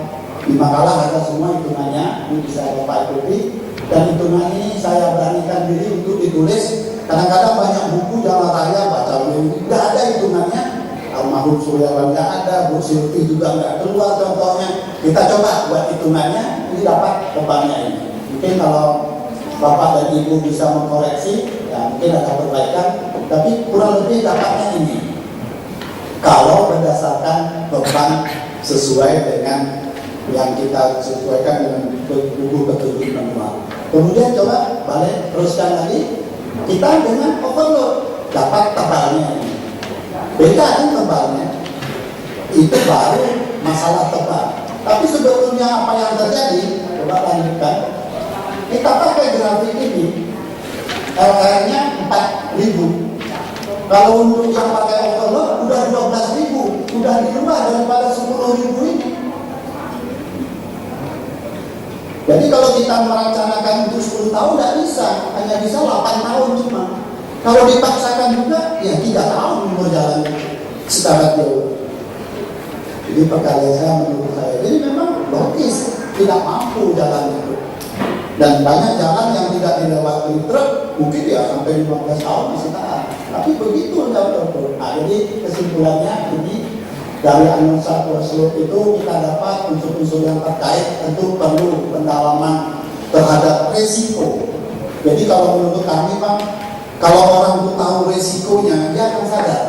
di Makalah ada semua hitungannya. Ini bisa Bapak ikuti. Dan hitungan ini saya beranikan diri untuk ditulis. Kadang-kadang banyak buku jalan raya baca dulu, nggak ada hitungannya. Almarhum Suryawan nggak ada, Bu Silvi juga nggak keluar contohnya. Kita coba buat hitungannya, ini dapat bebannya ini. Mungkin kalau Bapak dan Ibu bisa mengkoreksi, ya mungkin ada perbaikan. Tapi kurang lebih dapatnya ini. Kalau berdasarkan beban sesuai dengan yang kita sesuaikan dengan buku petunjuk manual. Kemudian coba balik teruskan lagi. Kita dengan overload dapat tebalnya ini. Beda kan tebalnya. Itu baru masalah tebal. Tapi sebetulnya apa yang terjadi coba lanjutkan. Kita pakai grafik ini, LR-nya 4.000. Kalau untuk yang pakai overload udah 12.000, udah di luar daripada 10.000 ini. Jadi kalau kita merencanakan untuk 10 tahun tidak bisa, hanya bisa 8 tahun cuma. Kalau dipaksakan juga, ya 3 tahun umur jalan secara jauh. Jadi perkara saya menurut saya, jadi memang logis tidak mampu jalan itu. Dan banyak jalan yang tidak dilewati truk, mungkin ya sampai 15 tahun masih tahan. Tapi begitu jalan truk. Nah, jadi kesimpulannya ini dari analisa closed itu kita dapat unsur-unsur yang terkait tentu perlu pendalaman terhadap resiko. Jadi kalau menurut kami Pak, kalau orang itu tahu resikonya, dia akan sadar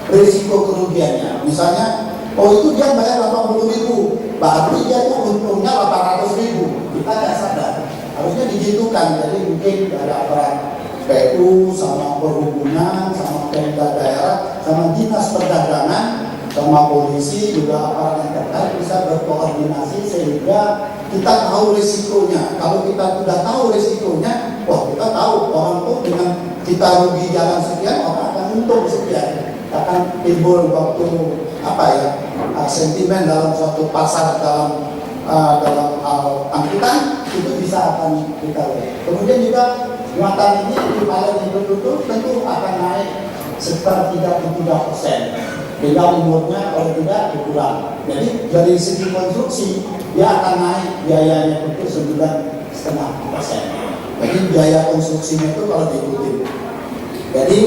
resiko kerugiannya. Misalnya, oh itu dia bayar 80.000, berarti dia untungnya 800.000. Kita nggak sadar. Harusnya digitukan. Jadi mungkin ada aparat PU sama perhubungan, sama Pemda daerah, sama dinas perdagangan, sama polisi juga aparat yang terkait bisa berkoordinasi sehingga kita tahu risikonya. Kalau kita sudah tahu risikonya, wah kita tahu orang tuh dengan kita rugi jalan sekian, orang akan untung sekian. Akan timbul waktu sentimen dalam suatu pasar dalam hal angkutan itu bisa akan kita lihat. Kemudian juga muatan ini di pilot itu tentu akan naik sekitar 33%. Hingga umurnya kalau tidak dikurang. Jadi dari segi konstruksi dia akan naik biayanya itu 9,5%. Jadi biaya konstruksinya itu kalau diikuti. Jadi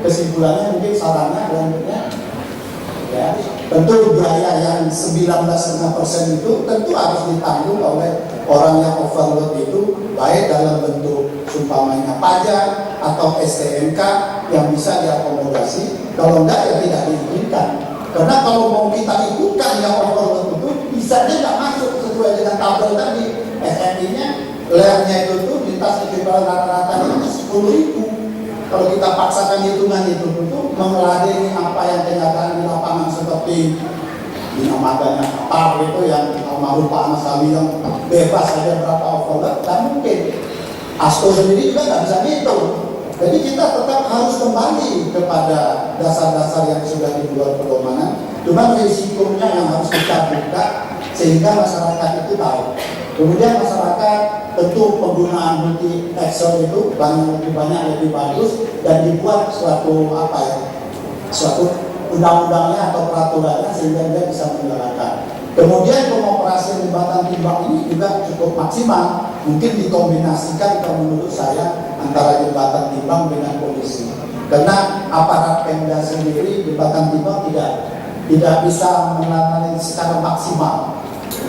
kesimpulannya mungkin sarannya selanjutnya ya tentu biaya yang 19,5% itu tentu harus ditanggung oleh orang yang overload itu, baik dalam bentuk sumpamanya pajak atau STNK yang bisa diakomodasi. Kalau enggak ya tidak diizinkan. Karena kalau mau kita ikutkan yang overload itu bisa dia nggak masuk sesuai dengan tabel tadi. SMI-nya lernya itu tuh lintas equivalent rata-ratanya 10.000. Kalau kita paksakan hitungan itu mengeladeni apa yang kenyataan di lapangan seperti dinamakannya kapal itu yang almarhum Pak Mas Ali yang bebas saja berapa overload, dan mungkin ASTO sendiri juga nggak bisa dihitung. Jadi kita tetap harus kembali kepada dasar-dasar yang sudah dibuat pedomanan. Cuma risikonya yang harus kita buka sehingga masyarakat itu tahu. Kemudian masyarakat tentu penggunaan multi axle itu lebih banyak lebih bagus dan dibuat suatu suatu undang-undangnya atau peraturannya sehingga dia bisa menjalankan. Kemudian pengoperasian jembatan timbang ini juga cukup maksimal, mungkin dikombinasikan kalau menurut saya antara jembatan timbang dengan polisi. Karena aparat Pemda sendiri jembatan timbang tidak bisa menangani secara maksimal.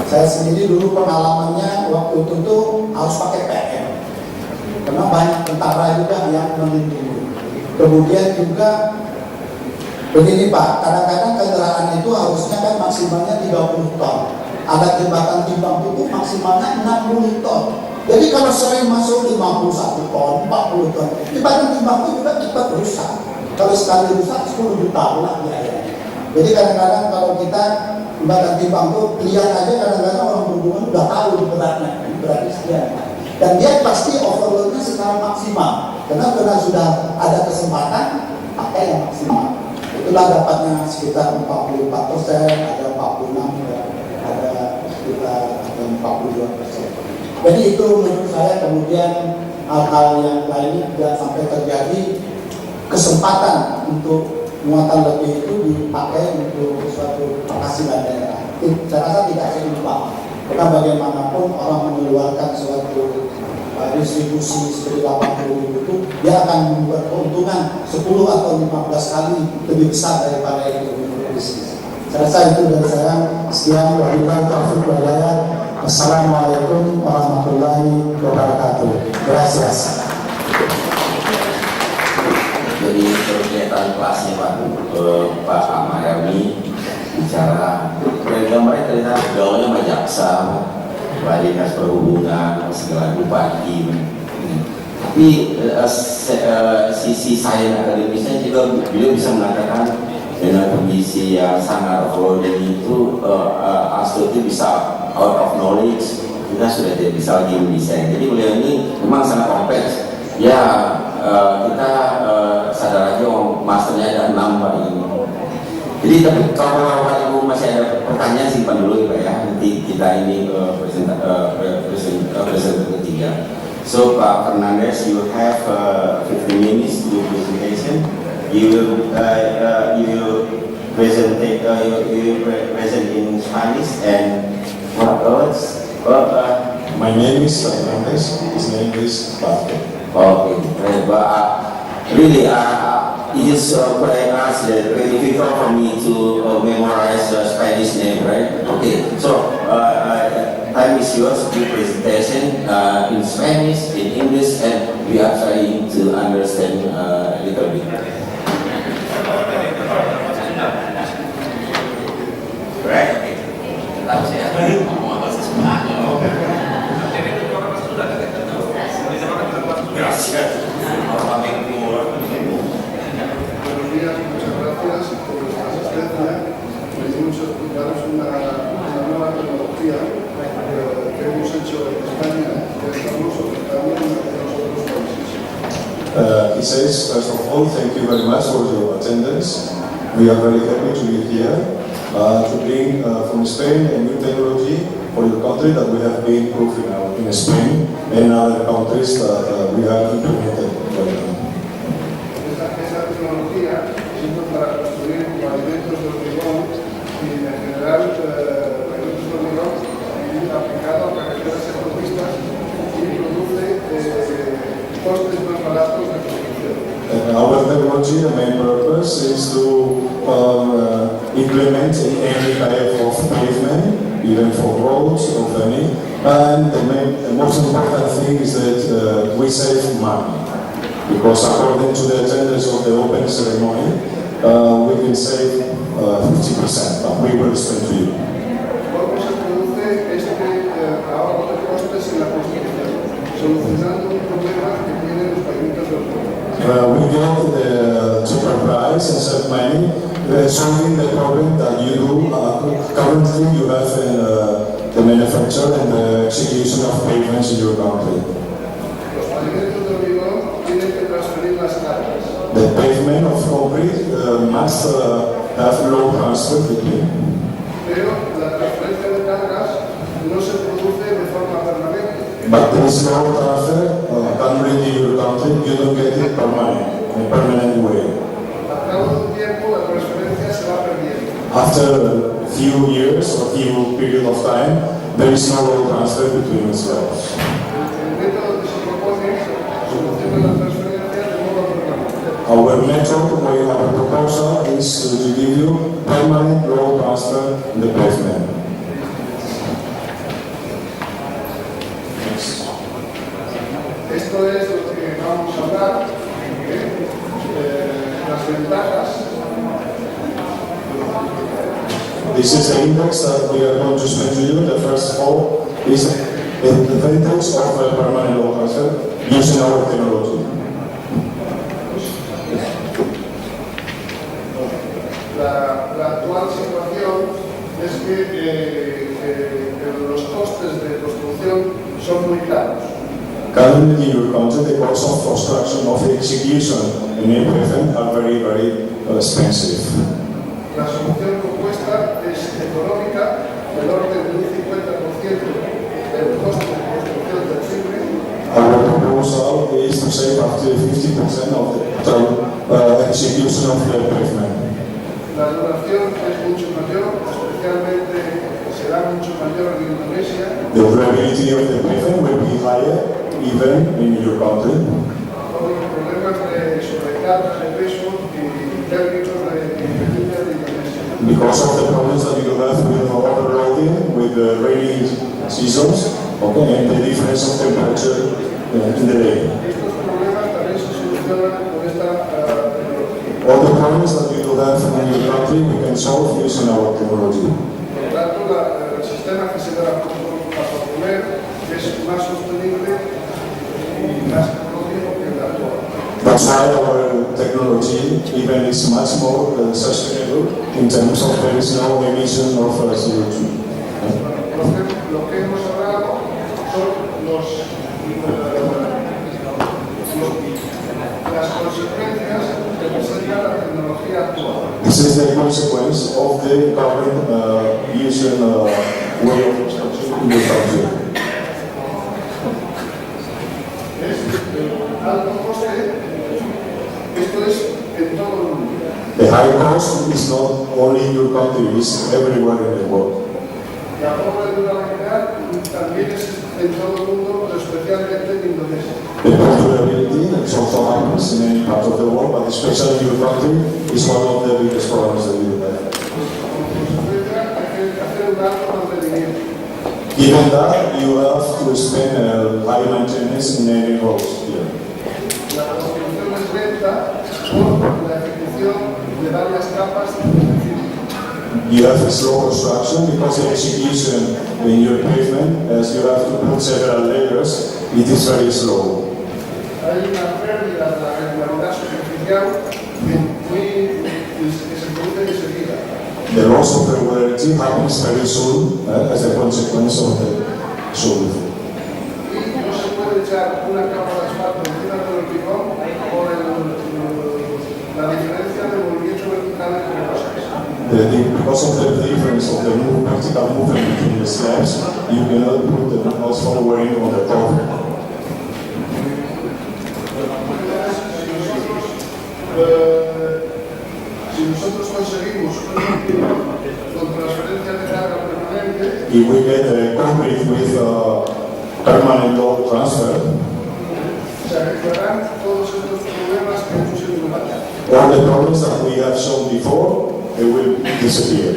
Saya sendiri dulu pengalamannya waktu itu harus pakai PM, karena banyak tentara juga yang melindungi. Kemudian juga begini Pak, kadang-kadang kendaraan itu harusnya kan maksimalnya 30 ton. Ada jembatan timbang itu maksimalnya 60 ton. Jadi kalau sering masuk 51 ton, 40 ton, jembatan timbang itu juga cepat rusak. Kalau sekali rusak 10 juta lah biayanya. Jadi kadang-kadang kalau kita jembatan timbang itu lihat aja, kadang-kadang orang berhubungan udah tahu beratnya, beratnya sekian. Dan dia pasti overloadnya secara maksimal. Karena sudah ada kesempatan pakai yang maksimal. Itulah dapatnya sekitar 44%, ada 46%, ada sekitar 42%. Jadi itu menurut saya. Kemudian hal-hal yang lainnya tidak sampai terjadi kesempatan untuk muatan lebih itu dipakai untuk suatu penghasilan daerah. Saya rasa tidak seimbang. Karena bagaimanapun orang mengeluarkan suatu distribusi seperti 80.000 itu, dia akan membuat keuntungan 10 atau 15 kali lebih besar daripada itu bisnis. Saya rasa itu dari saya. Sekian, wabillahi taufiq wal hidayah. Assalamualaikum warahmatullahi wabarakatuh. Gracias. Jadi pernyataan kelasnya Pak Ahmad Yarmi bicara mereka terlihat gaulnya sama jaksa, Pak Dinas Perhubungan, segala bupati. Tapi sisi sains akademisnya juga beliau bisa mengatakan dengan kondisi yang sangat overloading itu ASTO itu bisa out of knowledge, kita sudah tidak bisa lagi mendesain. Jadi beliau ini memang sangat kompleks. Ya kita sadar aja masternya ada 6 hari ini. Jadi tapi kalau Bapak Ibu masih ada pertanyaan simpan dulu ya Pak ya. Nanti kita ini presenter ketiga. So Pak Fernandez, you have 15 minutes to do presentation. You will present in Spanish and what else? My name is Fernandez. His name is Barker. Okay, but really, it is quite very difficult for me to memorize the Spanish name, right? Okay, so time is yours to do presentation in Spanish, in English, and we are trying to understand a little bit. Right? Tahu saya ngomong bahasa Spanyol. Gracias. Buenos días, muchas gracias por vuestra asistencia. Venimos a explicaros una nueva tecnología que hemos hecho en España, que estamos ofertando en los otros países. He says, first of all, thank you very much for your attendance. We are very happy to be here to bring from Spain a new technology for your country that we have been proving out in Spain and other countries that we have implemented right now. Esa tecnología sirve para construir pavimentos de hormigón y en general pavimentos de hormigón aplicado a carreteras y autopistas y produce costes más baratos de construcción. Our technology, the main purpose is to implement any type of pavement, even for roads or any. And the most important thing is that we save money. Because according to the attendance of the open ceremony, we can save 50%, but we will explain to you. ¿Cómo se produce ahorro de costes en la construcción? Solucionando un problema que tienen los pavimentos de hormigón. We get the cheaper price and save money, solving the problem that you do. Currently, you have the manufacture and the execution of pavements in your country. Los pavimentos de hormigón tienen que transferir las cargas. The pavement of concrete must have low transfer between. Pero la transferencia de cargas no se produce de forma permanente. But this low transfer country to your country, you don't get it permanent, in a permanent way. Al cabo de un tiempo la transferencia se va perdiendo. After a few years or few period of time, there is no low transfer between Israels. El método que se propone soluciona la transferencia de modo permanente. Our method, our proposal is to give you permanent low transfer in the pavement. Esto es lo que vamos a hablar, las ventajas. This is the index that we are going to explain to you. The first of all is the advantage of permanent low transfer using our technology. La actual situación es que los costes de construcción son muy caros. Currently in your country, the cost of construction of execution in a pavement are very, very expensive. La solución propuesta es económica, del orden de un 50% del coste de construcción del simple. Our proposal is to save up to 50% of the total execution of the pavement. La duración es mucho mayor, especialmente será mucho mayor en Indonesia. The durability of the pavement will be higher even in your country. Todos los problemas de sobrecarga de peso y térmicos de Indonesia. Because of the problems that you have with overloading, with the rainy seasons, okay, and the difference of temperature in the day. Estos problemas también se solucionan con esta tecnología. All the problems that you have in your country, we can solve using our technology. Por lo tanto, el sistema que se va a proponer es más sostenible y más económico que el actual. That's why our technology even is much more sustainable in terms of there is no emission of CO2. Lo que hemos hablado las consecuencias que presenta la tecnología actual. This is the consequence of the current use and way of construction in the country. Es alto coste, esto es en todo el mundo. The high cost is not only in your country, it's everywhere in the world. La forma de durabilidad también es en todo el mundo, pero especialmente en Indonesia. The profitability also happens in many parts of the world, but especially in your country, is one of the biggest problems that we have. Hay que hacer un alto mantenimiento. Given that, you have to spend high maintenance in many roads here. La construcción es lenta por la ejecución de varias capas de encima. You have a slow construction because the execution in your pavement, as you have to put several layers, it is very slow. Hay una pérdida de la regularidad superficial que se produce enseguida. The loss of regularity happens very soon as a consequence of the solid. Y no se puede echar una capa de asfalto encima del hormigón por la diferencia de movimiento vertical entre los ejes. Because of the difference of the vertical movement between the slabs, you cannot put the asphalt weighing on the top. Si nosotros conseguimos con transferencia de carga permanente, If we get a concrete with permanent load transfer, se arreglarán todos estos problemas que hemos enumerado. all the problems that we have shown before, they will disappear.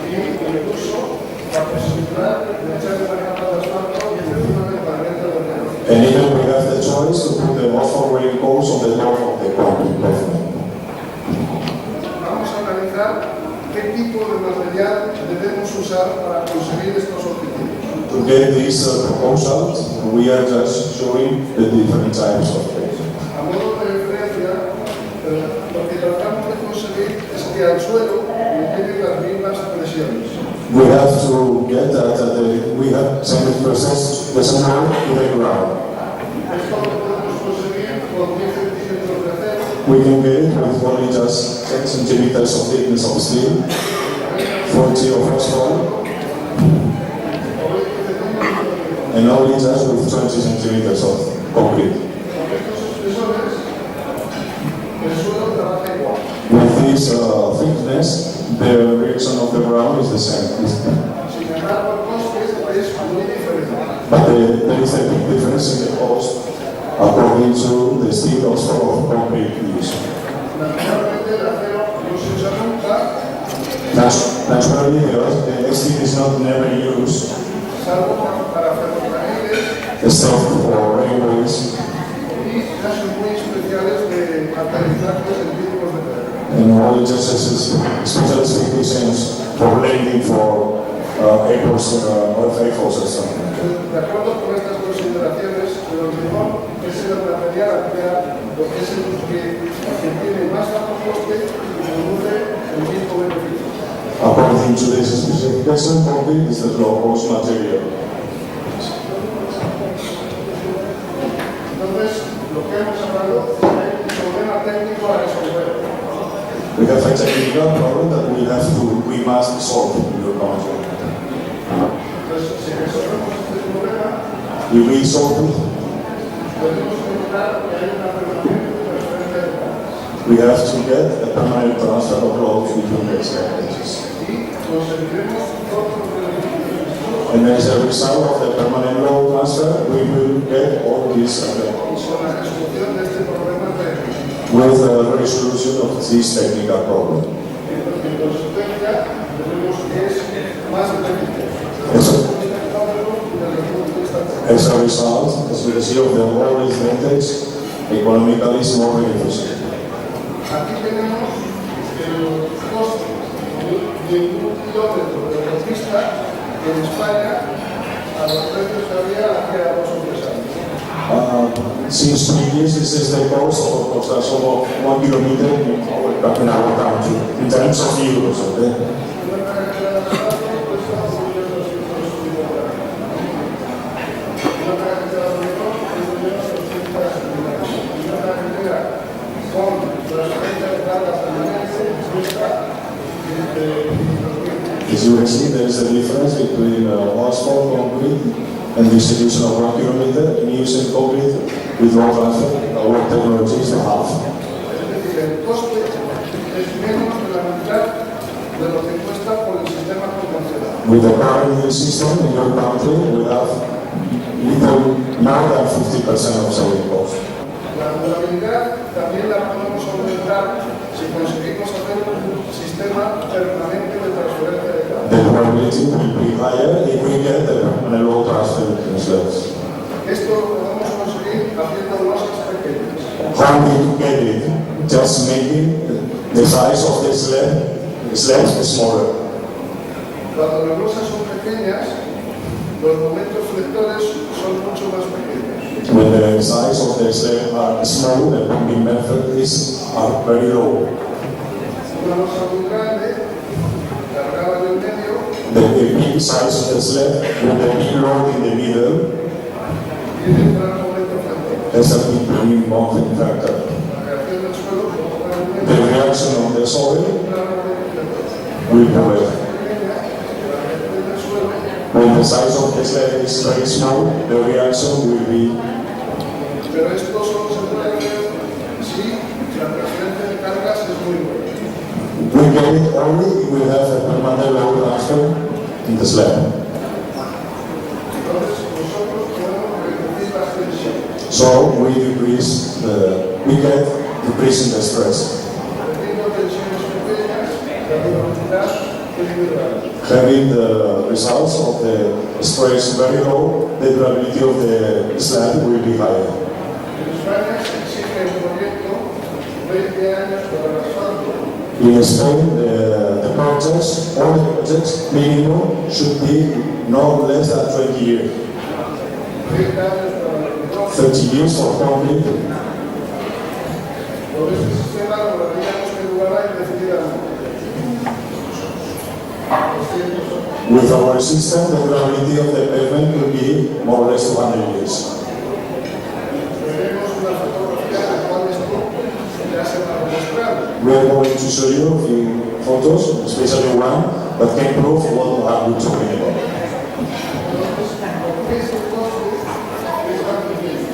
Y incluso la posibilidad de echar una capa de asfalto encima del pavimento del terreno. And even we have the choice to put the asphalt weighing codes on the top of the concrete pavement. Vamos a analizar qué tipo de material debemos usar para conseguir estos objetivos. To get this proposal, we are just showing the different types of things. A modo de referencia, lo que tratamos de conseguir es que al suelo le lleguen las mismas presiones. We have to get that we have 70% the cement to the ground. Esto lo podemos conseguir con 10 centímetros de acero, We can get it with only just 10 centimeters of thickness of steel, 40 of asphalt, and only just with 20 centimeters of concrete. con estos espesores, el suelo trabaja igual. With this thickness, the reaction of the ground is the same. Sin embargo, el coste es muy diferente. But there is a big difference in the cost according to the steel also of concrete use. Naturalmente, el acero no se usa nunca, Naturally, the steel is not never used salvo para ferrocarriles except for railways y casos muy especiales de aterrizajes en tipos de terreno. and only just special specifications for landing for airports or vehicles or something. De acuerdo con estas consideraciones, el hormigón es el material lo que es el que tiene más bajo coste y produce el mismo beneficio. According to this specification, concrete is the low-cost material. Entonces, lo que hemos hablado es que hay un problema técnico a resolver. We have a technical problem that we must solve in your country. Entonces, si resolvemos este problema, If we solve it, podemos encontrar que hay una permanente transferencia de cargas we have to get a permanent transfer of load between the packages. y conseguiremos todos los beneficios And as a result of the permanent load transfer, we will get all these y con la resolución de este problema técnico. with the resolution of this technical problem. En consecuencia, tenemos que es más beneficioso. As a result, as we see of the all these methods, economically is more beneficial. Aquí tenemos el costo de un kilómetro de autopista en España a los precios que había hace 2 o 3 años. Since 2 years, this is the cost of construction of 1 kilometer in our country, in terms of euros, okay? Una carretera de asfalto cuesta 1.250.000 euros. you can see, there is a difference between asphalt concrete and distribution of 1 kilometer. In using concrete with road transfer, our technology is half. Es decir, el coste es menos de la mitad de lo que cuesta por el sistema convencional. With the current system in your country, we have little more than 50% of saving cost. La durabilidad también la podemos aumentar si conseguimos hacer un sistema permanente de transferencia de carga. The durability will be higher if we get the low transfer slabs. Esto lo podemos conseguir haciendo losas pequeñas. How do you get it? Just making the size of the slabs smaller. Cuando las losas son pequeñas, los momentos flectores son mucho más pequeños. When the size of the slab are small, the pumping method are very low. Una losa muy grande, cargada en el medio, The big size of the slab with the big load in the middle tiene un gran momento flector. has a big moving factor. La reacción del suelo provoca en el The medio reaction of the soil un gran momento flector. will prevail. Pequeña, la reacción del suelo, When the size of the slab is very small, the reaction will be. pero esto solo se puede hacer si la transferencia de cargas es muy buena. We get it only if we have a permanent load transfer in the slab. Entonces, nosotros podemos reducir las tensiones. So we get decreasing the stress. Reduciendo tensiones pequeñas, la durabilidad individual. Having the results of the stress very low, the durability of the slab will be higher. En España se exige el proyecto 20 años para el asfalto. In Spain, the projects, all the projects, minimum should be no less than 20 years. 30 años para el hormigón. 30 years for concrete. Por este sistema lograríamos que durara indefinidamente. With our system, the durability of the pavement will be more or less 200 years. Veremos una fotografía de cuál esto ya se va a demostrar. We are going to show you a few photos, especially one that can prove what I'm talking about. Entonces, ¿por qué ese coste es tan pequeño?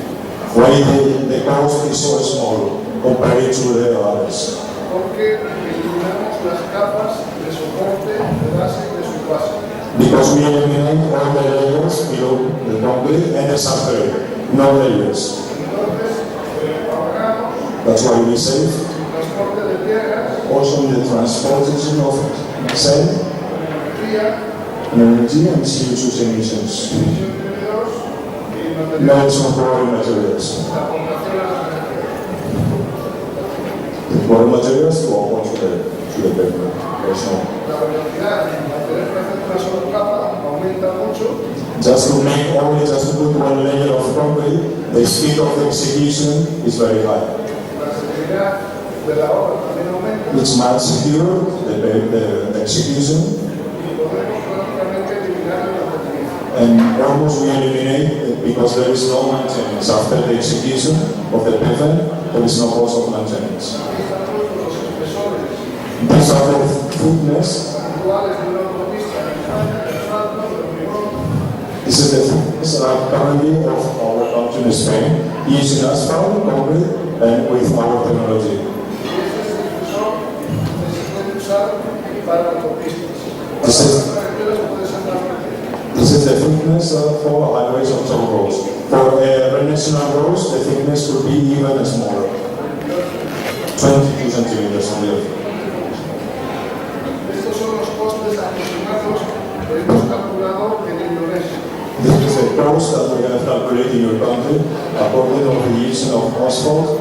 Why the cost is so small compared to the others? Porque eliminamos las capas de soporte, de base y de subbase. Because we eliminate all the layers below the concrete and the substrate, no layers. Entonces, ahorramos That's why we save transporte de tierras, also in the transportation of sand, energía, energy and CO2 emissions. emisión de CO2 y materiales. Melts of raw materials. La aportación a las energías. The raw materials to apport to the pavement. There's no. La velocidad al tener que hacer una sola capa aumenta mucho. Just to make only just to put one layer of concrete, the speed of the execution is very high. La seguridad de la obra también aumenta It's much secure, the execution, y podemos prácticamente eliminar el mantenimiento. and almost we eliminate because there is no maintenance after the execution of the pavement. There is no cost of maintenance. Aquí están puestos los espesores These are the thickness. habituales de una autopista en España, de asfalto, de hormigón. This is the thickness currently of our country in Spain, using asphalt, concrete, and with our technology. Y este es el espesor que se puede usar para autopistas. Para This is- las carreteras puede ser más pequeño. This is the thickness for highways and toll roads. For national roads, the thickness could be even smaller, 22 centimeters on the earth. Estos son los costes aproximados que hemos calculado en Indonesia. This is the cost that we have calculated in your country according to the use of asphalt,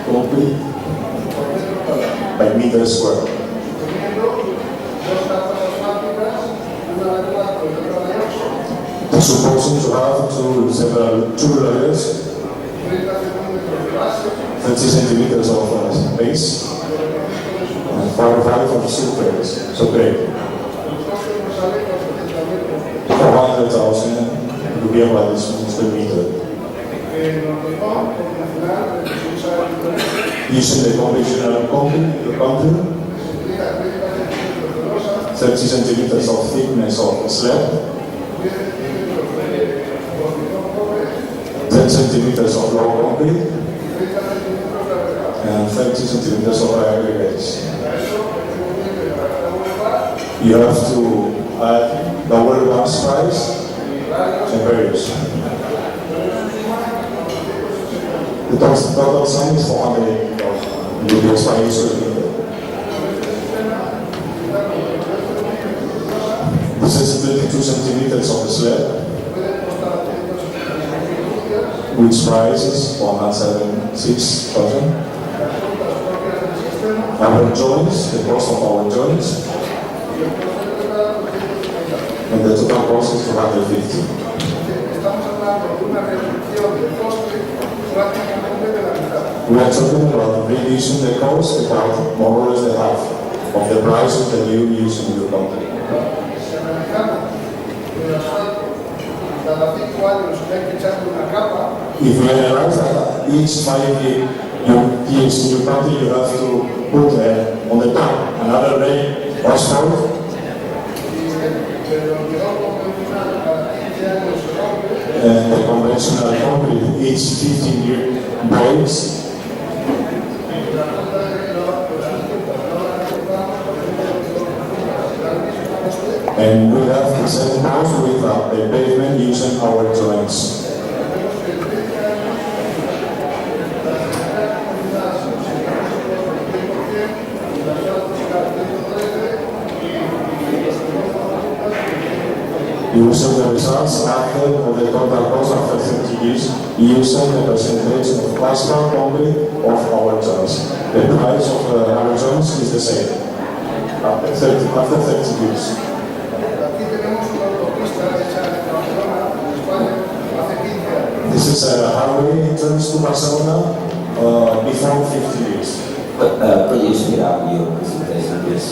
concrete, Por metro cuadrado. by meter square. Teniendo dos capas asfálticas, una de cuatro y otra de 8, Supposing to have two layers, 30 centímetros de base, 30 centimeters of base, and 45 of surface. So great. el coste nos sale 400.000 euros. 400,000 rupiah per square meter. En hormigón convencional, que se usa en Indonesia, Using the conventional concrete in the country, se utiliza 30 centímetros de losa, 30 centimeters of thickness of the slab, 10 centimeters of low concrete, and 30 centimeters of aggregates. You have to add the well gas price and barriers. The total sum is 480,000 euros per square meter. This is 32 centimeters of the slab, which price is 176,000. Our joints, the cost of our joints, and the total cost is 250. We are talking about reducing the cost about more or less the half of the prices that you use in your company. If you analyze that each 5 years in your country, you have to put on the top another layer of asphalt. And the conventional concrete, each 15-year breaks. And we have the same house with a pavement using our joints. Using the results after the total cost after 30 years, using the percentage of asphalt concrete of our joints. The price of our joints is the same after 30 years. This is a highway entrance to Barcelona before 50 years. Could you speed up your presentation, please?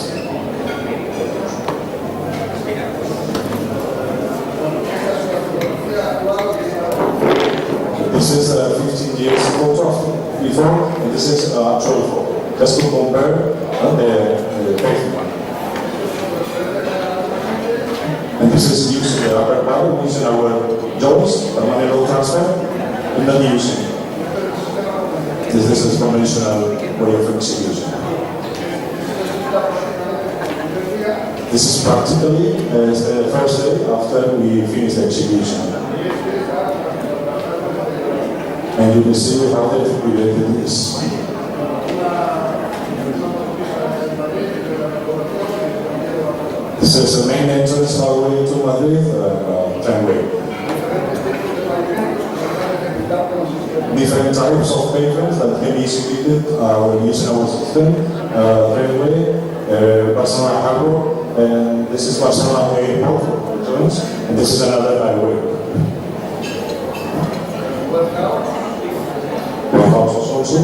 This is 15 years photo before, and this is actual photo. Just to compare the pavement. And this is using the upper part, using our joints, permanent load transfer, and not using. This is conventional way of execution. This is practically the first day after we finish the execution. And you can see how they created this. This is the main entrance highway to Madrid, tramway. Different types of pavements that can be executed when using our system. Tramway, Barcelona Harbour, and this is Barcelona Airport, and this is another highway. Houses also.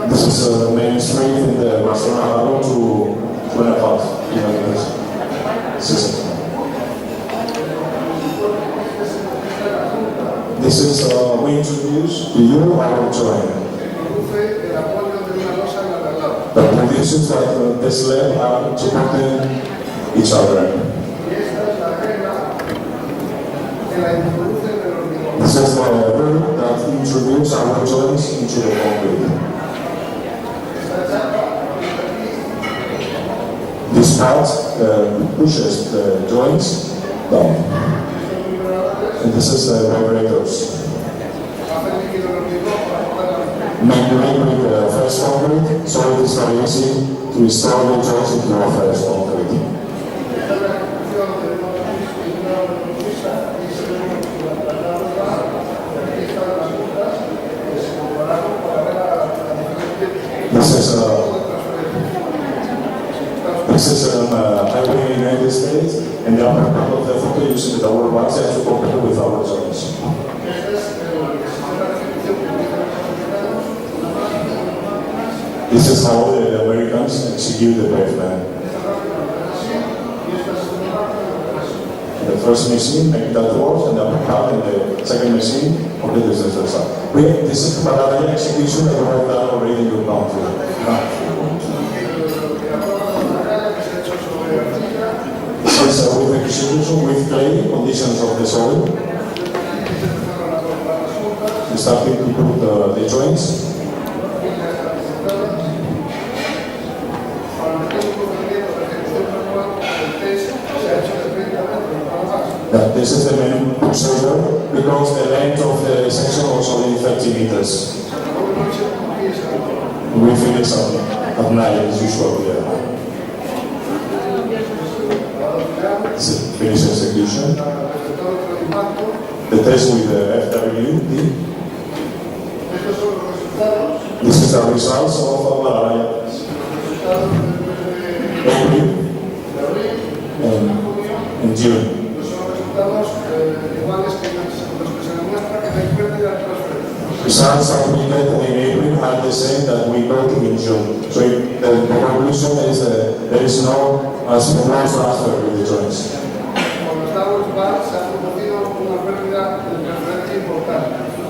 This is the main street in the Barcelona Harbour to 2.5 kilometers. This is we introduce to you our terrain. The conditions that this land are supporting each other. This is the rule that introduces our joints into the concrete. This part pushes the joints down. And this is the vibrators. Mainly with the first concrete, so it is very easy to install the joints into the first concrete. This is a highway in the United States, and the upper part of the photo using the double bars to compare with our zones. This is how the Americans execute the pavement. The first machine, make that work, and then we have in the second machine, okay, this is the result. This is para the execution that we have done already in your country. This is with execution with clay, conditions of the soil. We started to put the joints. This is the main procedure because the length of the section was only 30 meters. We finish at night as usual. Yeah. Finish execution. The test with the FWD. This is the results of our April and June. Results are publicated in April are the same that we got in June. So the conclusion is there is no transfer with the joints.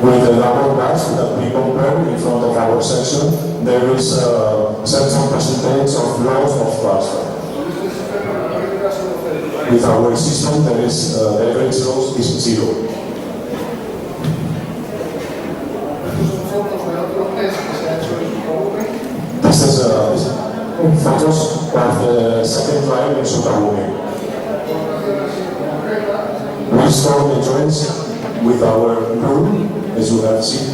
With the double bars that we compare in front of our section, there is a certain percentage of loss of transfer. With our system, there is the average loss is 0. This is photos of the second trial in Sukabumi. We store the joints with our rule, as you have seen.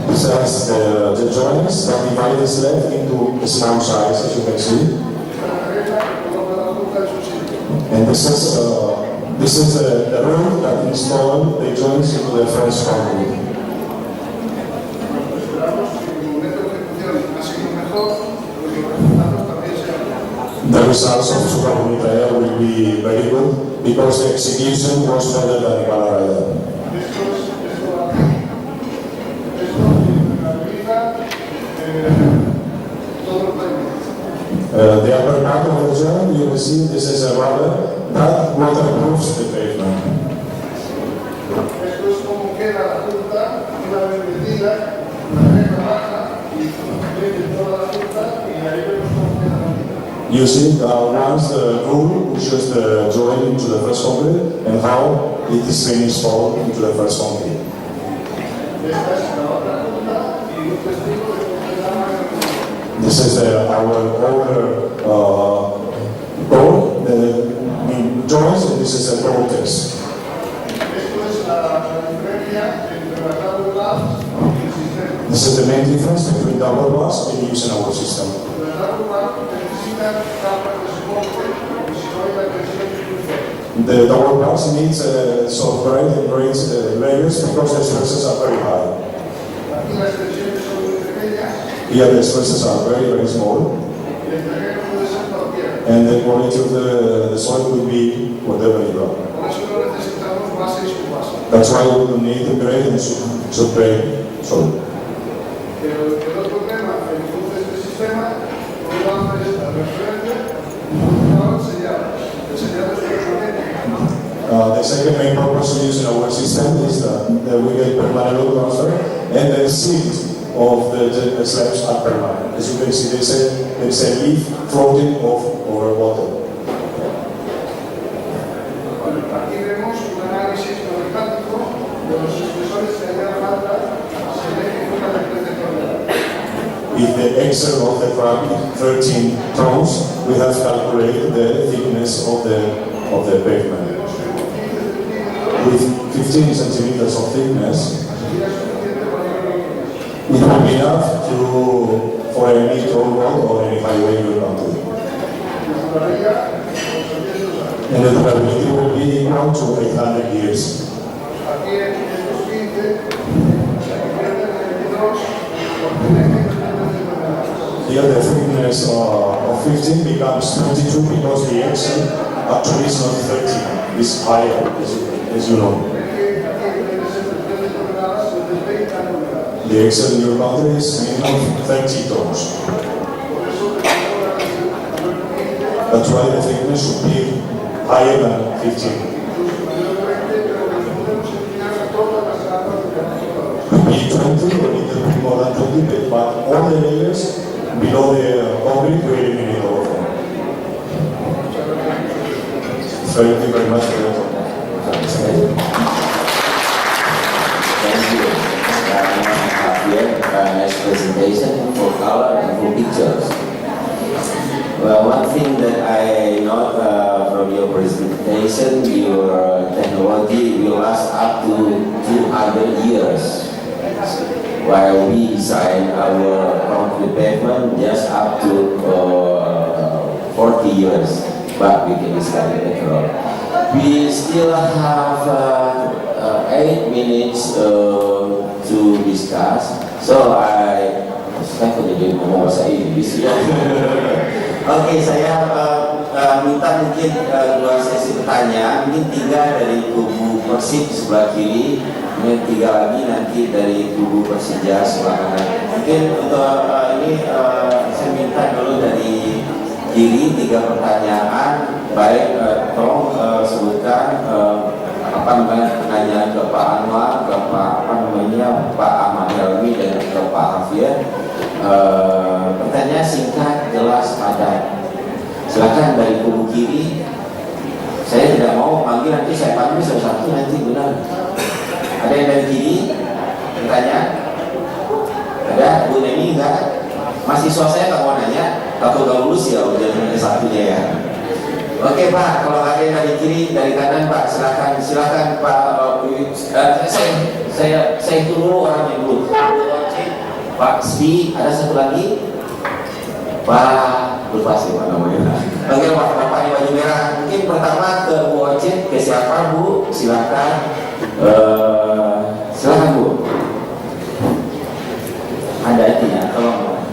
This has the joints that divide the slab into a small size, as you can see. And this is the rule that installed the joints into the first concrete. The results of Sukabumi trial will be very good because the execution was better than Ibarra. The upper part of the joint, you will see this is a rubber that waterproofs the pavement. You see once the rule pushes the joint into the first concrete and how it is finished fall into the first concrete. This is our older goal, the joints, and this is a goal test. This is the main difference between double bars and using our system. The double bars needs soft-grade and grade layers because the stresses are very high. Here the stresses are very, very small. And the quality of the soil will be whatever you want. That's why we will need the grade and subgrade soil. The second main purpose of using our system is that we get permanent load transfer and the seat of the slabs are permanent. As you can see, there's a leaf floating over water. If the axle of the crack is 13 tons, we have calculated the thickness of the pavement. With 15 centimeters of thickness, it will be enough for any toll road or any highway in your country. And the durability will be equal to 800 years. Here the thickness of 15 becomes 22 because the axle actually is not 30, it's higher, as you know. The axle in your country is minimum 30 tons. That's why the thickness should be higher than 15. Could be 20 or a little bit more than 20, but all the layers below the concrete we eliminate all of them. Thank you very much for your time. Thank you. Nice presentation for color and for pictures. Well, one thing that I note from your presentation, your technology will last up to 200 years, while we design our concrete pavement just up to 40 years, but we can discuss it later on. We still have 8 minutes to discuss, so saya kok jadi ngomong bahasa Inggris ya. Oke, saya minta mungkin 2 sesi pertanyaan, mungkin 3 dari kubu Persib sebelah kiri, mungkin 3 lagi nanti dari kubu Persija sebelah kanan. Mungkin untuk ini saya minta dulu dari kiri 3 pertanyaan, baik tolong sebutkan apa namanya pertanyaan ke Pak Anwar, ke Pak Pak Ahmad Helmi dan ke Pak Hafir. Pertanyaan singkat, jelas, padat. Silakan dari kubu kiri. Saya tidak mau panggil, nanti saya panggil satu-satu nanti benar. Ada yang dari kiri? Pertanyaan? Ada? Bu Neni enggak? Mahasiswa saya nggak mau nanya, takut nggak lulus ya udah satunya ya. Oke Pak, kalau ada yang dari kiri, dari kanan Pak, silakan Pak. Saya itu dulu orangnya dulu. Pak Sbi, ada satu lagi. Pak, lupa sih mana namanya. Oke Pak, Bapak di baju merah. Mungkin pertama ke Bu Ocit, ke siapa Bu? Silakan. Silakan Bu. Ada itu ya, tolong.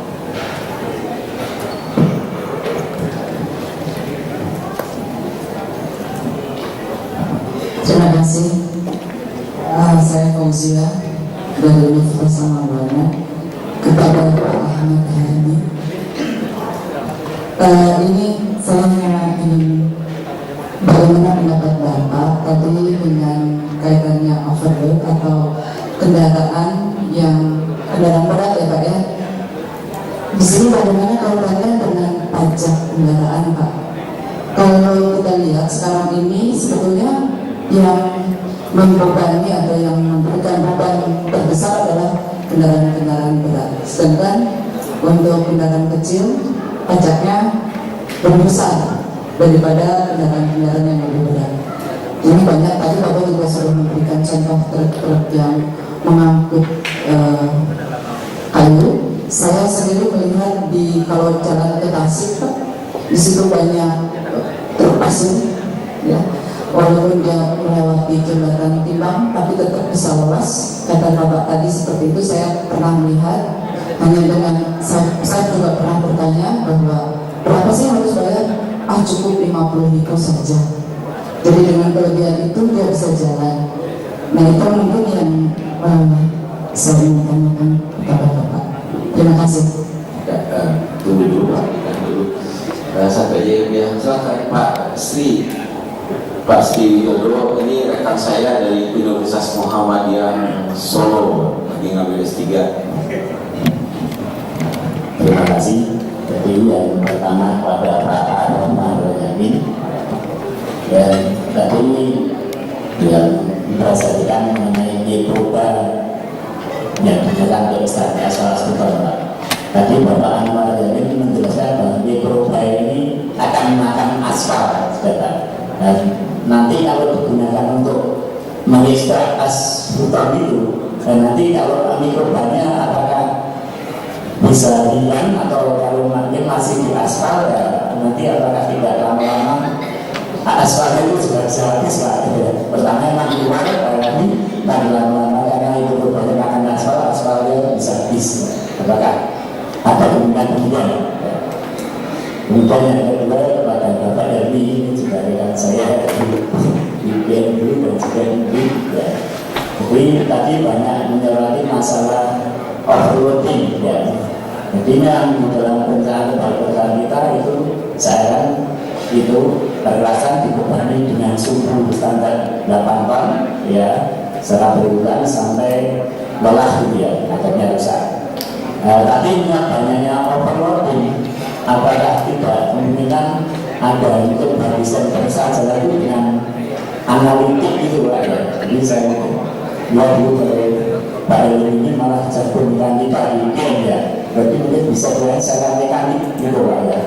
Terima kasih. Saya Fauzia dari Universitas Samabana, kepada Pak Ahmad Helmi. Ini saya ingin bagaimana pendapat Bapak tadi dengan kaitannya overload atau kendaraan berat ya Pak ya. Di sini bagaimana kaitannya dengan pajak kendaraan Pak? Kalau kita lihat sekarang ini sebetulnya yang membebani atau yang memberikan beban terbesar adalah kendaraan-kendaraan berat. Sedangkan untuk kendaraan kecil pajaknya lebih besar daripada kendaraan-kendaraan yang lebih berat. Ini banyak, tadi Bapak juga sudah memberikan contoh truk-truk yang mengangkut kayu. Saya sendiri melihat kalau jalan ke Tasik, di situ banyak truk pasir, ya. Walaupun dia melewati jembatan timbang, tapi tetap bisa lolos. Kata Bapak tadi seperti itu, saya pernah melihat. Hanya dengan saya juga pernah bertanya bahwa berapa sih harus bayar? Cukup 50.000 saja. Jadi dengan kelebihan itu dia bisa jalan. Nah itu mungkin yang saya ingin tanyakan kepada Bapak. Terima kasih. Tunggu dulu Pak, sampai ya, silakan Pak Sri. Pak Sri Widodo, ini rekan saya dari Universitas Muhammadiyah Solo, lagi ngambil S3. Terima kasih. Jadi yang pertama pada Pak Ahmad Helmi, dan tadi yang diperhatikan mengenai Deproba yang digunakan oleh Ustaznya salah satu Pak. Tadi Bapak Ahmad Helmi menjelaskan bahwa Deproba ini akan menggunakan aspal, dan nanti kalau digunakan untuk mengekstrak asfaltam itu, dan nanti kalau mikrobannya apakah bisa hilang atau kalau mungkin masih di aspal ya nanti apakah tidak lama-lama aspal itu sudah bisa habis Pak. Pertama memang keluar tapi lama-lama karena itu berbanyak aspalnya bisa habis. Apakah ada kemungkinan demikian? Kemudian yang kedua kepada Bapak Helmi, ini juga rekan saya di BNB dan juga di ya. Jadi tadi banyak menyoroti masalah overloading ya. Jadi yang dalam rencana kita itu saya itu pergerakan dibebani dengan suhu standar 8 ton ya secara berulang sampai lelah gitu ya, akhirnya rusak. Tapi banyaknya overloading, apakah tidak kemungkinan ada untuk barisan saja lagi dengan analitik gitu Pak ya. Jadi saya lihat dulu Pak ini malah cenderung kita di game ya, berarti mungkin bisa secara mekanik gitu Pak ya.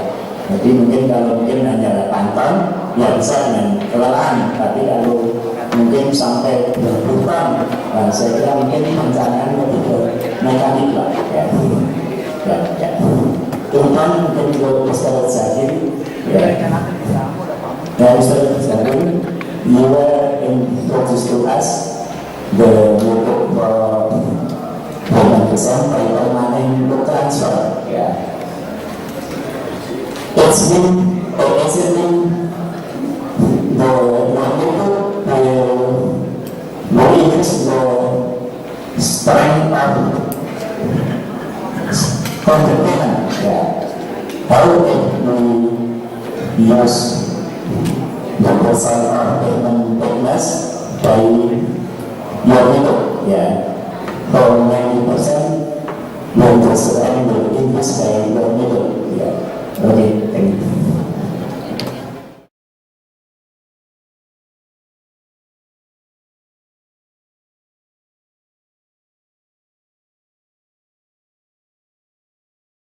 Jadi mungkin kalau mungkin hanya 8 ton ya bisa dengan kelelahan, tapi kalau mungkin sampai berputar, saya kira mungkin perencanaan lebih ke mekanik lah ya. Teman mungkin juga Ustaz Zakir ya Ustaz Zakir, you were introduced to us the YouTube program design by permanent book transfer ya. It's been the YouTube will increase the strength of computation. Yeah. How we use the process of payment thickness by your method. Yeah. For 90%, the process will increase by your method.